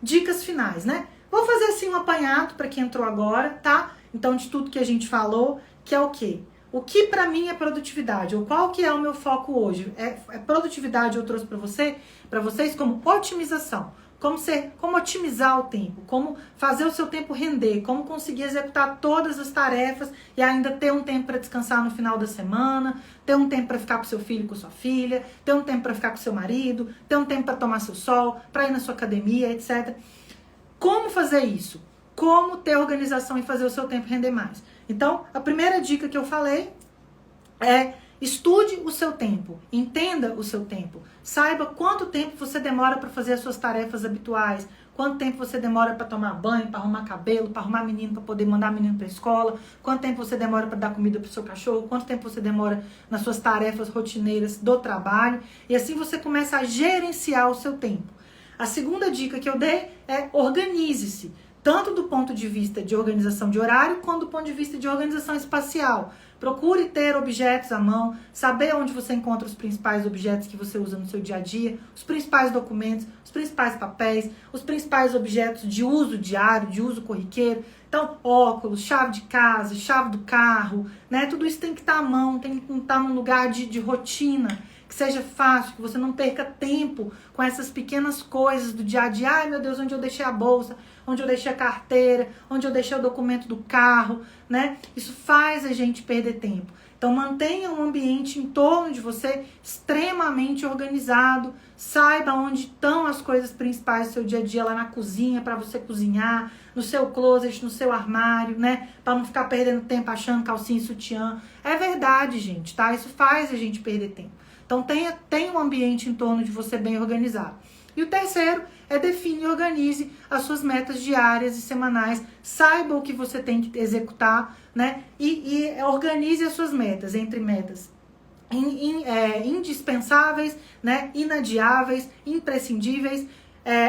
dicas finais, né? Vou fazer assim um apanhado para quem entrou agora, tá? Então, de tudo que a gente falou, que é o quê? O que pra mim é produtividade? Ou qual que é o meu foco hoje? Produtividade eu trouxe para vocês como otimização. Como otimizar o tempo, como fazer o seu tempo render, como conseguir executar todas as tarefas e ainda ter um tempo para descansar no final da semana, ter um tempo para ficar com seu filho e com sua filha, ter um tempo para ficar com seu marido, ter um tempo para tomar seu sol, para ir na sua academia, etc. Como fazer isso? Como ter organização e fazer o seu tempo render mais? Então, a primeira dica que eu falei é: estude o seu tempo, entenda o seu tempo, saiba quanto tempo você demora para fazer as suas tarefas habituais, quanto tempo você demora para tomar banho, para arrumar cabelo, para arrumar menino, para poder mandar menino para a escola, quanto tempo você demora para dar comida para o seu cachorro, quanto tempo você demora nas suas tarefas rotineiras do trabalho, e assim você começa a gerenciar o seu tempo. A segunda dica que eu dei é: organize-se, tanto do ponto de vista de organização de horário, quanto do ponto de vista de organização espacial. Procure ter objetos à mão, saber onde você encontra os principais objetos que você usa no seu dia a dia, os principais documentos, os principais papéis, os principais objetos de uso diário, de uso corriqueiro. Então, óculos, chave de casa, chave do carro, né? Tudo isso tem que estar à mão, tem que estar num lugar de rotina, que seja fácil, que você não perca tempo com essas pequenas coisas do dia a dia. Ai, meu Deus, onde eu deixei a bolsa? Onde eu deixei a carteira? Onde eu deixei o documento do carro, né? Isso faz a gente perder tempo. Então, mantenha um ambiente em torno de você extremamente organizado. Saiba onde estão as coisas principais do seu dia a dia, lá na cozinha, para você cozinhar, no seu closet, no seu armário, né? Para não ficar perdendo tempo achando calcinha e sutiã. É verdade, gente, tá? Isso faz a gente perder tempo. Então, tenha um ambiente em torno de você bem organizado. E o terceiro é: define e organize as suas metas diárias e semanais. Saiba o que você tem que executar, né? E organize as suas metas entre metas indispensáveis, né? Inadiáveis, imprescindíveis,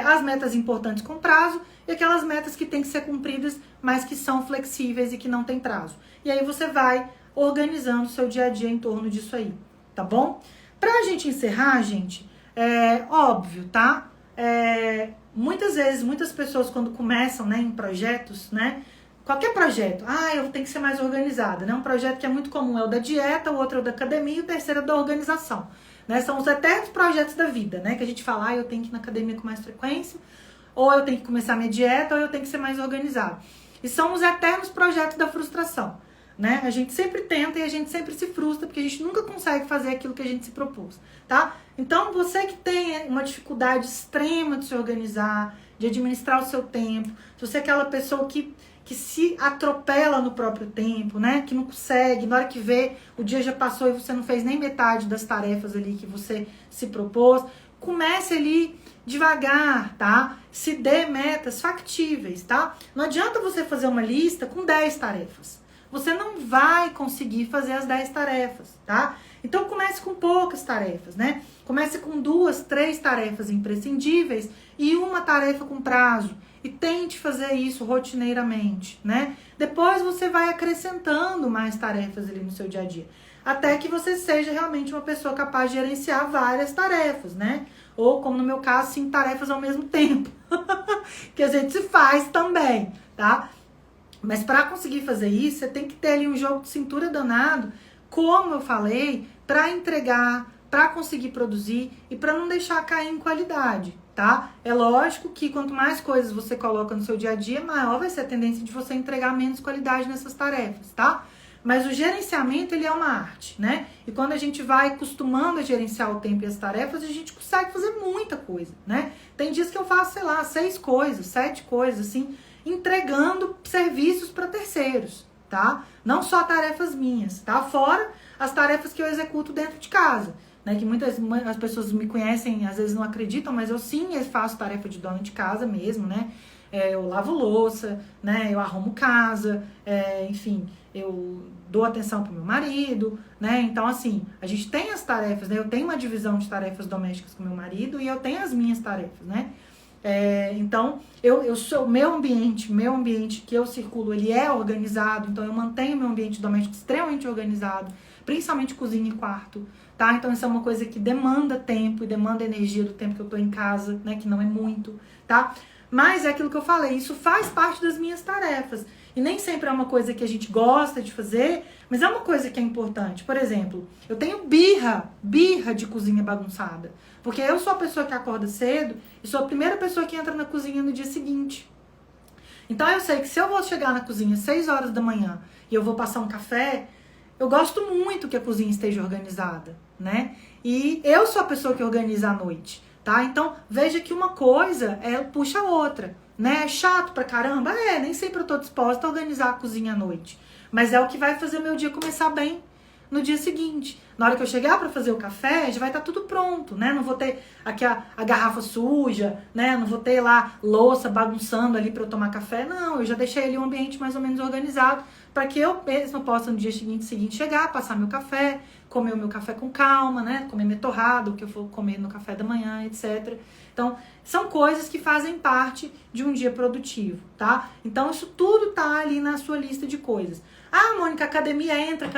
as metas importantes com prazo e aquelas metas que têm que ser cumpridas, mas que são flexíveis e que não têm prazo. E aí você vai organizando o seu dia a dia em torno disso aí, tá bom? Pra gente encerrar, gente, óbvio, tá? Muitas vezes, muitas pessoas quando começam, né, em projetos, né? Qualquer projeto, eu tenho que ser mais organizada, né? Um projeto que é muito comum é o da dieta, o outro é o da academia e o terceiro é da organização, né? São os eternos projetos da vida, né? Que a gente fala: eu tenho que ir na academia com mais frequência, ou eu tenho que começar a minha dieta, ou eu tenho que ser mais organizado. E são os eternos projetos da frustração, né? A gente sempre tenta e a gente sempre se frustra porque a gente nunca consegue fazer aquilo que a gente se propôs, tá? Então, você que tem uma dificuldade extrema de se organizar, de administrar o seu tempo, se você é aquela pessoa que se atropela no próprio tempo, né? Que não consegue, na hora que vê, o dia já passou e você não fez nem metade das tarefas ali que você se propôs, comece ali devagar, tá? Se dê metas factíveis, tá? Não adianta você fazer uma lista com 10 tarefas. Você não vai conseguir fazer as 10 tarefas, tá? Então, comece com poucas tarefas, né? Comece com 2, 3 tarefas imprescindíveis e uma tarefa com prazo. E tente fazer isso rotineiramente, né? Depois você vai acrescentando mais tarefas ali no seu dia a dia. Até que você seja realmente uma pessoa capaz de gerenciar várias tarefas, né? Ou, como no meu caso, 5 tarefas ao mesmo tempo. Que a gente se faz também, tá? Mas para conseguir fazer isso, você tem que ter ali um jogo de cintura danado, como eu falei, para entregar, para conseguir produzir e para não deixar cair em qualidade, tá? É lógico que quanto mais coisas você coloca no seu dia a dia, maior vai ser a tendência de você entregar menos qualidade nessas tarefas, tá? Mas o gerenciamento, ele é uma arte, né? E quando a gente vai acostumando a gerenciar o tempo e as tarefas, a gente consegue fazer muita coisa, né? Tem dias que eu faço, sei lá, 6 coisas, 7 coisas, assim, entregando serviços para terceiros, tá? Não só tarefas minhas, tá? Fora as tarefas que eu executo dentro de casa. né? Que muitas as pessoas me conhecem, às vezes não acreditam, mas eu sim faço tarefa de dona de casa mesmo, né? Eu lavo louça, né? Eu arrumo casa, enfim, eu dou atenção pro meu marido, né? Então, assim, a gente tem as tarefas, né? Eu tenho uma divisão de tarefas domésticas com meu marido e eu tenho as minhas tarefas, né? Então, eu sou meu ambiente que eu circulo, ele é organizado, então eu mantenho meu ambiente doméstico extremamente organizado, principalmente cozinha e quarto, tá? Então, isso é uma coisa que demanda tempo e demanda energia do tempo que eu tô em casa, né? Que não é muito, tá? Mas é aquilo que eu falei, isso faz parte das minhas tarefas. E nem sempre é uma coisa que a gente gosta de fazer, mas é uma coisa que é importante. Por exemplo, eu tenho birra de cozinha bagunçada. Porque eu sou a pessoa que acorda cedo e sou a primeira pessoa que entra na cozinha no dia seguinte. Então eu sei que se eu vou chegar na cozinha às 6 horas da manhã e eu vou passar um café, eu gosto muito que a cozinha esteja organizada, né? E eu sou a pessoa que organiza à noite, tá? Então veja que uma coisa puxa a outra, né? É chato pra caramba? Nem sempre eu tô disposta a organizar a cozinha à noite. Mas é o que vai fazer o meu dia começar bem no dia seguinte. Na hora que eu chegar para fazer o café, já vai estar tudo pronto, né? Não vou ter aqui a garrafa suja, né? Não vou ter lá louça bagunçando ali para eu tomar café. Não, eu já deixei ali um ambiente mais ou menos organizado para que eu mesmo possa no dia seguinte chegar, passar meu café, comer o meu café com calma, né? Comer minha torrada, o que eu for comer no café da manhã, etc. Então, são coisas que fazem parte de um dia produtivo, tá? Então, isso tudo tá ali na sua lista de coisas. Ah, Mônica, academia entra,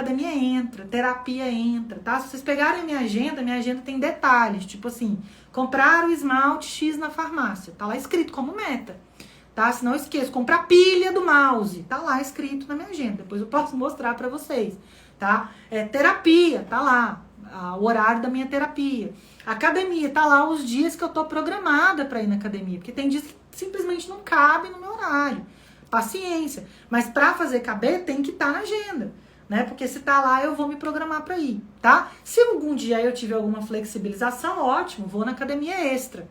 terapia entra, tá? Se vocês pegarem a minha agenda tem detalhes, tipo assim, comprar o esmalte X na farmácia, tá lá escrito como meta, tá? Se não esqueça, comprar pilha do mouse, tá lá escrito na minha agenda, depois eu posso mostrar pra vocês, tá? Terapia, tá lá, o horário da minha terapia. Academia, tá lá os dias que eu tô programada pra ir na academia, porque tem dias que simplesmente não cabe no meu horário. Paciência, mas para fazer caber tem que estar na agenda, né? Porque se tá lá eu vou me programar para ir, tá? Se algum dia eu tiver alguma flexibilização, ótimo, vou na academia extra,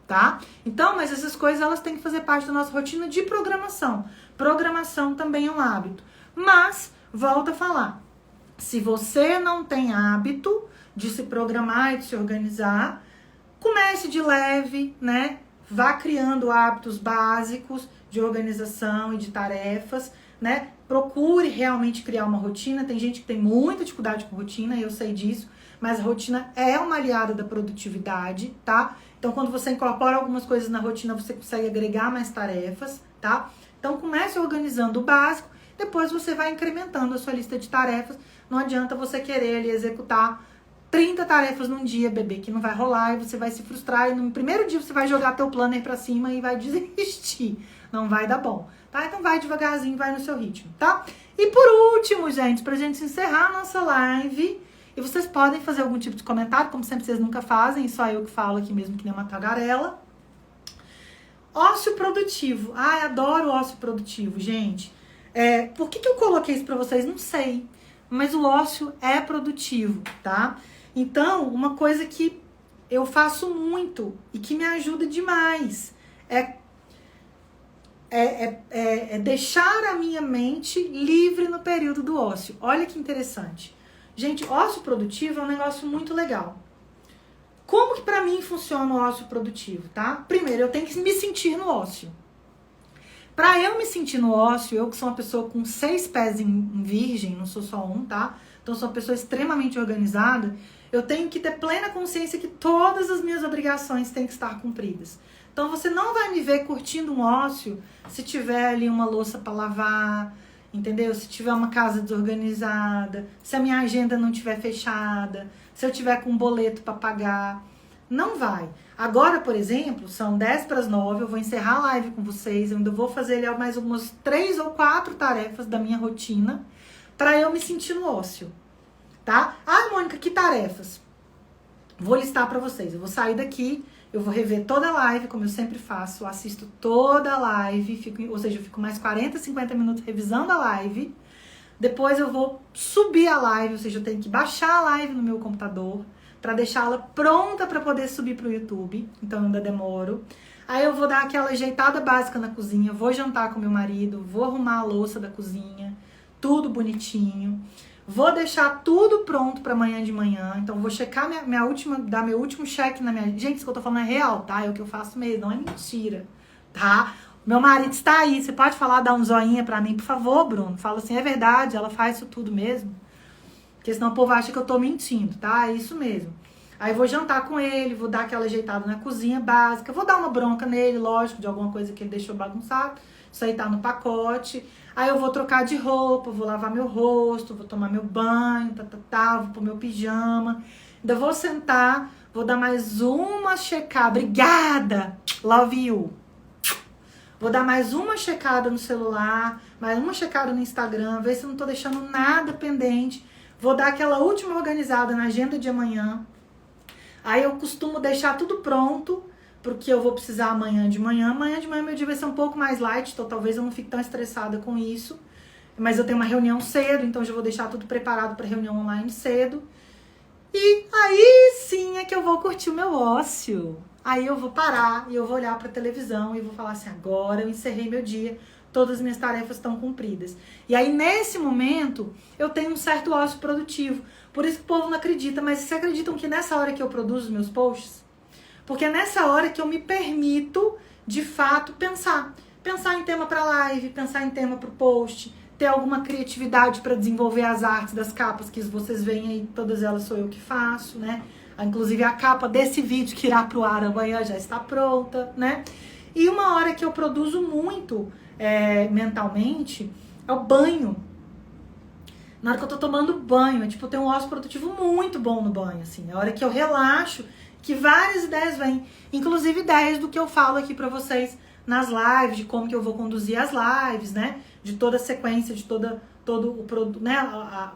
tá? Então, mas essas coisas elas têm que fazer parte da nossa rotina de programação. Programação também é um hábito. Mas volto a falar, se você não tem hábito de se programar e de se organizar, comece de leve, né? Vá criando hábitos básicos de organização e de tarefas, né? Procure realmente criar uma rotina. Tem gente que tem muita dificuldade com rotina, eu sei disso, mas a rotina é uma aliada da produtividade, tá? Então, quando você incorpora algumas coisas na rotina, você consegue agregar mais tarefas, tá? Então, comece organizando o básico, depois você vai incrementando a sua lista de tarefas. Não adianta você querer ali executar 30 tarefas num dia, bebê, que não vai rolar e você vai se frustrar e no primeiro dia você vai jogar teu planner pra cima e vai desistir. Não vai dar bom, tá? Então vai devagarzinho, vai no seu ritmo, tá? E por último, gente, pra gente encerrar a nossa live, e vocês podem fazer algum tipo de comentário, como sempre vocês nunca fazem, só eu que falo aqui mesmo que nem uma tagarela. Ócio produtivo. Ai, adoro ócio produtivo, gente. Por que eu coloquei isso pra vocês? Não sei. Mas o ócio é produtivo, tá? Então, uma coisa que eu faço muito e que me ajuda demais é deixar a minha mente livre no período do ócio. Olha que interessante. Gente, ócio produtivo é um negócio muito legal. Como que pra mim funciona o ócio produtivo, tá? Primeiro, eu tenho que me sentir no ócio. Pra eu me sentir no ócio, eu que sou uma pessoa com 6 pés em virgem, não sou só um, tá? Então sou uma pessoa extremamente organizada, eu tenho que ter plena consciência que todas as minhas obrigações têm que estar cumpridas. Então você não vai me ver curtindo um ócio se tiver ali uma louça para lavar, entendeu? Se tiver uma casa desorganizada, se a minha agenda não estiver fechada, se eu tiver com um boleto para pagar. Não vai. Agora, por exemplo, são 10:09, eu vou encerrar a live com vocês, eu ainda vou fazer ali mais umas 3 ou 4 tarefas da minha rotina para eu me sentir no ócio, tá? Ah, Mônica, que tarefas? Vou listar para vocês. Eu vou sair daqui, eu vou rever toda a live, como eu sempre faço, eu assisto toda a live, ou seja, eu fico mais 40, 50 minutos revisando a live. Depois eu vou subir a live, ou seja, eu tenho que baixar a live no meu computador para deixá-la pronta para poder subir pro YouTube, então ainda demoro. Aí eu vou dar aquela ajeitada básica na cozinha, vou jantar com meu marido, vou arrumar a louça da cozinha, tudo bonitinho. Vou deixar tudo pronto para amanhã de manhã. Então, vou checar dar meu último check na minha... Gente, isso que eu tô falando é real, tá? É o que eu faço mesmo, não é mentira, tá? Meu marido está aí. Você pode falar, dar um joinha pra mim, por favor, Bruno? Fala assim, é verdade, ela faz isso tudo mesmo? Porque senão o povo acha que eu tô mentindo, tá? É isso mesmo. Aí vou jantar com ele, vou dar aquela ajeitada na cozinha básica, vou dar uma bronca nele, lógico, de alguma coisa que ele deixou bagunçado. Isso aí tá no pacote. Aí eu vou trocar de roupa, vou lavar meu rosto, vou tomar meu banho, vou pôr meu pijama. Ainda vou sentar, vou dar mais uma checada. Obrigada! Love you! Vou dar mais uma checada no celular, mais uma checada no Instagram, ver se eu não tô deixando nada pendente. Vou dar aquela última organizada na agenda de amanhã. Aí eu costumo deixar tudo pronto, porque eu vou precisar amanhã de manhã. Amanhã de manhã meu dia vai ser um pouco mais light, então talvez eu não fique tão estressada com isso. Mas eu tenho uma reunião cedo, então já vou deixar tudo preparado para reunião online cedo. E aí sim é que eu vou curtir o meu ócio. Aí eu vou parar e eu vou olhar para a televisão e vou falar assim, agora eu encerrei meu dia, todas as minhas tarefas estão cumpridas. E aí nesse momento eu tenho um certo ócio produtivo. Por isso que o povo não acredita, mas vocês acreditam que nessa hora que eu produzo os meus posts? Porque é nessa hora que eu me permito, de fato, pensar. Pensar em tema para live, pensar em tema para o post, ter alguma criatividade para desenvolver as artes das capas que vocês veem aí, todas elas sou eu que faço, né? Inclusive a capa desse vídeo que irá pro ar amanhã já está pronta, né? E uma hora que eu produzo muito mentalmente é o banho. Na hora que eu tô tomando banho, eu tenho um ócio produtivo muito bom no banho, assim. É a hora que eu relaxo, que várias ideias vêm. Inclusive ideias do que eu falo aqui pra vocês nas lives, de como que eu vou conduzir as lives, né? De toda a sequência, de todo o produto, né?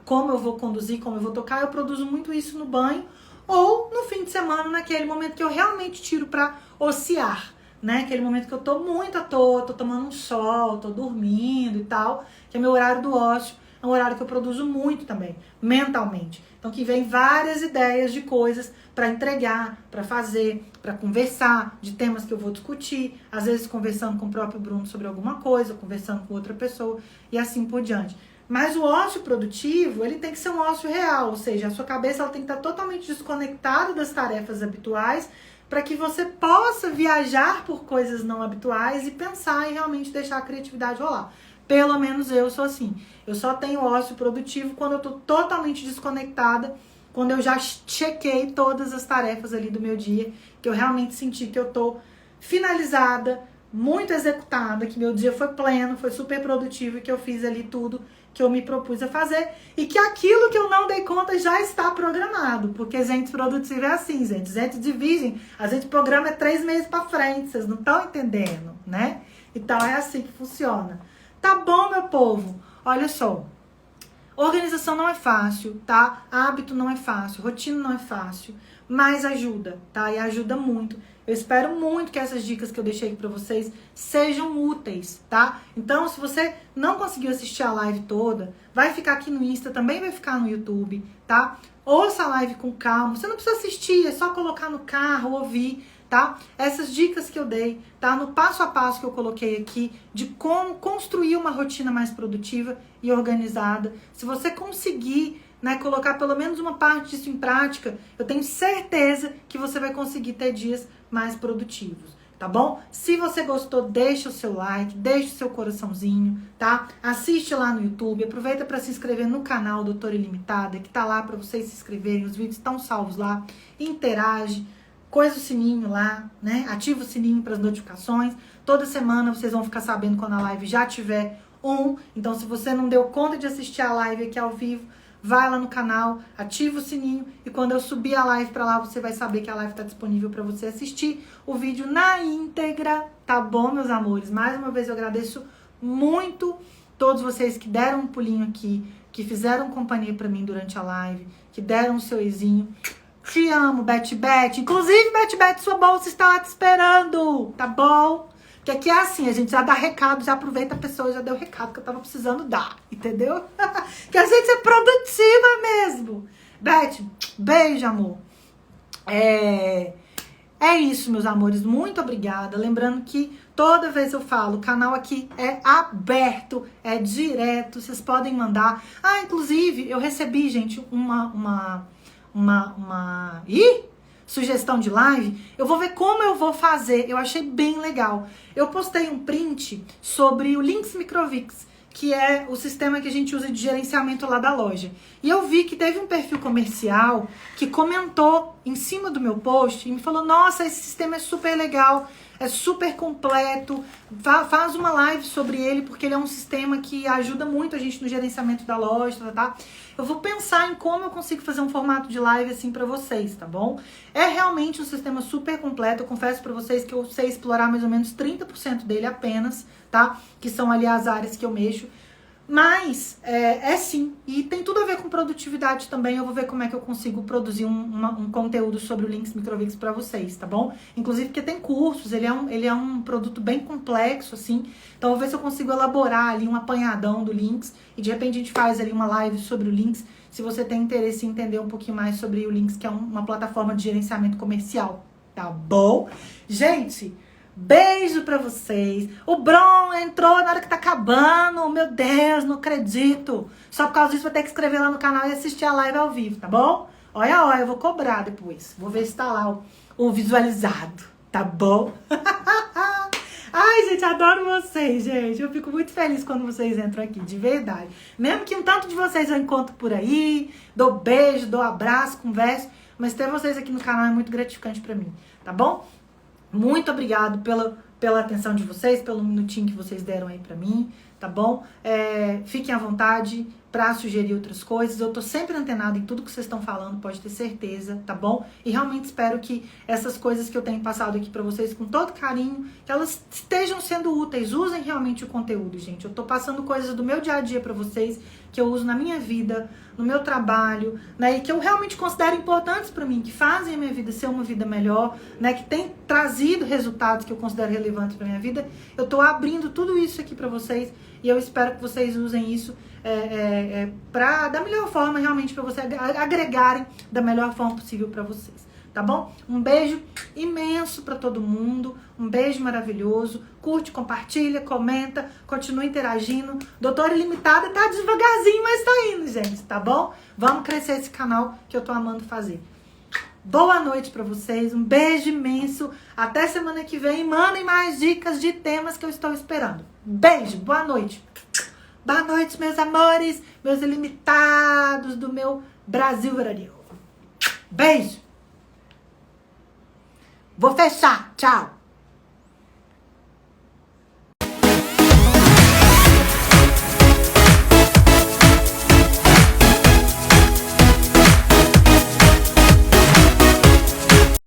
Como eu vou conduzir, como eu vou tocar. Eu produzo muito isso no banho. Ou no fim de semana, naquele momento que eu realmente tiro pra ociar, né? Aquele momento que eu tô muito à toa, tô tomando um sol, tô dormindo e tal, que é meu horário do ócio. É um horário que eu produzo muito também, mentalmente. Então que vem várias ideias de coisas para entregar, para fazer, para conversar, de temas que eu vou discutir, às vezes conversando com o próprio Bruno sobre alguma coisa, conversando com outra pessoa e assim por diante. Mas o ócio produtivo, ele tem que ser um ócio real, ou seja, a sua cabeça ela tem que estar totalmente desconectada das tarefas habituais para que você possa viajar por coisas não habituais e pensar e realmente deixar a criatividade rolar. Pelo menos eu sou assim. Eu só tenho ócio produtivo quando eu tô totalmente desconectada, quando eu já chequei todas as tarefas ali do meu dia, que eu realmente senti que eu tô finalizada, muito executada, que meu dia foi pleno, foi super produtivo e que eu fiz ali tudo que eu me propus a fazer e que aquilo que eu não dei conta já está programado, porque gente produtiva é assim, gente de virgem, a gente programa 3 meses para frente, vocês não estão entendendo, né? Então é assim que funciona. Tá bom, meu povo? Olha só, organização não é fácil, tá? Hábito não é fácil, rotina não é fácil, mas ajuda, tá? E ajuda muito. Eu espero muito que essas dicas que eu deixei aqui pra vocês sejam úteis, tá? Então, se você não conseguiu assistir a live toda, vai ficar aqui no Insta, também vai ficar no YouTube, tá? Ouça a live com calma, você não precisa assistir, é só colocar no carro, ouvir, tá? Essas dicas que eu dei, tá? No passo a passo que eu coloquei aqui, de como construir uma rotina mais produtiva e organizada. Se você conseguir, né, colocar pelo menos uma parte disso em prática, eu tenho certeza que você vai conseguir ter dias mais produtivos, tá bom? Se você gostou, deixa o seu like, deixa o seu coraçãozinho, tá? Assiste lá no YouTube, aproveita para se inscrever no canal Doutora Ilimitada, que tá lá para vocês se inscreverem, os vídeos estão salvos lá, interage, coisa o sininho lá, né? Ativa o sininho para as notificações. Toda semana vocês vão ficar sabendo quando a live já tiver então se você não deu conta de assistir a live aqui ao vivo, vai lá no canal, ativa o sininho e quando eu subir a live pra lá, você vai saber que a live está disponível para você assistir o vídeo na íntegra, tá bom, meus amores? Mais uma vez eu agradeço muito todos vocês que deram um pulinho aqui, que fizeram companhia para mim durante a live, que deram o seu eizinho. Te amo, Bete Bete. Inclusive, Bete Bete, sua bolsa está lá te esperando, tá bom? Porque aqui é assim, a gente já dá recado, já aproveita a pessoa, já deu o recado que eu tava precisando dar, entendeu? Que a gente é produtiva mesmo. Beth, beijo, amor. É isso, meus amores, muito obrigada. Lembrando que Toda vez eu falo, o canal aqui é aberto, é direto, vocês podem mandar. Ah, inclusive, eu recebi, gente, uma sugestão de live. Eu vou ver como eu vou fazer. Eu achei bem legal. Eu postei um print sobre o Lynx Microvix, que é o sistema que a gente usa de gerenciamento lá da loja. E eu vi que teve um perfil comercial que comentou em cima do meu post e me falou, nossa, esse sistema é super legal, é super completo, faz uma live sobre ele, porque ele é um sistema que ajuda muito a gente no gerenciamento da loja, tá? Eu vou pensar em como eu consigo fazer um formato de live assim pra vocês, tá bom? É realmente um sistema super completo, eu confesso pra vocês que eu sei explorar mais ou menos 30% dele apenas, tá? Que são ali as áreas que eu mexo. Mas, é sim, e tem tudo a ver com produtividade também. Eu vou ver como é que eu consigo produzir um conteúdo sobre o Lynx Microvix pra vocês, tá bom? Inclusive porque tem cursos, ele é um produto bem complexo, assim. Então eu vou ver se eu consigo elaborar ali um apanhadão do Lynx e de repente a gente faz ali uma live sobre o Lynx, se você tem interesse em entender um pouquinho mais sobre o Lynx, que é uma plataforma de gerenciamento comercial, tá bom? Gente, beijo pra vocês. O Bron entrou na hora que tá acabando. Meu Deus, não acredito. Só por causa disso vou ter que escrever lá no canal e assistir a live ao vivo, tá bom? Olha, eu vou cobrar depois. Vou ver se tá lá o visualizado, tá bom? Ai, gente, adoro vocês, gente. Eu fico muito feliz quando vocês entram aqui, de verdade. Mesmo que um tanto de vocês eu encontro por aí, dou beijo, dou abraço, converso, mas ter vocês aqui no canal é muito gratificante pra mim, tá bom? Muito obrigado pela atenção de vocês, pelo minutinho que vocês deram aí pra mim, tá bom? Fiquem à vontade pra sugerir outras coisas. Eu tô sempre antenada em tudo que vocês estão falando, pode ter certeza, tá bom? E realmente espero que essas coisas que eu tenho passado aqui pra vocês com todo carinho, que elas estejam sendo úteis. Usem realmente o conteúdo, gente. Eu tô passando coisas do meu dia a dia pra vocês, que eu uso na minha vida, no meu trabalho, né, e que eu realmente considero importantes para mim, que fazem a minha vida ser uma vida melhor, né, que tem trazido resultados que eu considero relevantes para minha vida. Eu tô abrindo tudo isso aqui para vocês e eu espero que vocês usem isso da melhor forma, realmente, para vocês agregarem da melhor forma possível para vocês. Tá bom? Um beijo imenso pra todo mundo, um beijo maravilhoso, curte, compartilha, comenta, continua interagindo. Doutora Ilimitada tá devagarzinho, mas tá indo, gente, tá bom? Vamos crescer esse canal que eu tô amando fazer. Boa noite pra vocês, um beijo imenso, até semana que vem, mandem mais dicas de temas que eu estou esperando. Beijo, boa noite. Boa noite, meus amores, meus ilimitados do meu Brasil Brasil. Beijo. Vou fechar. Tchau.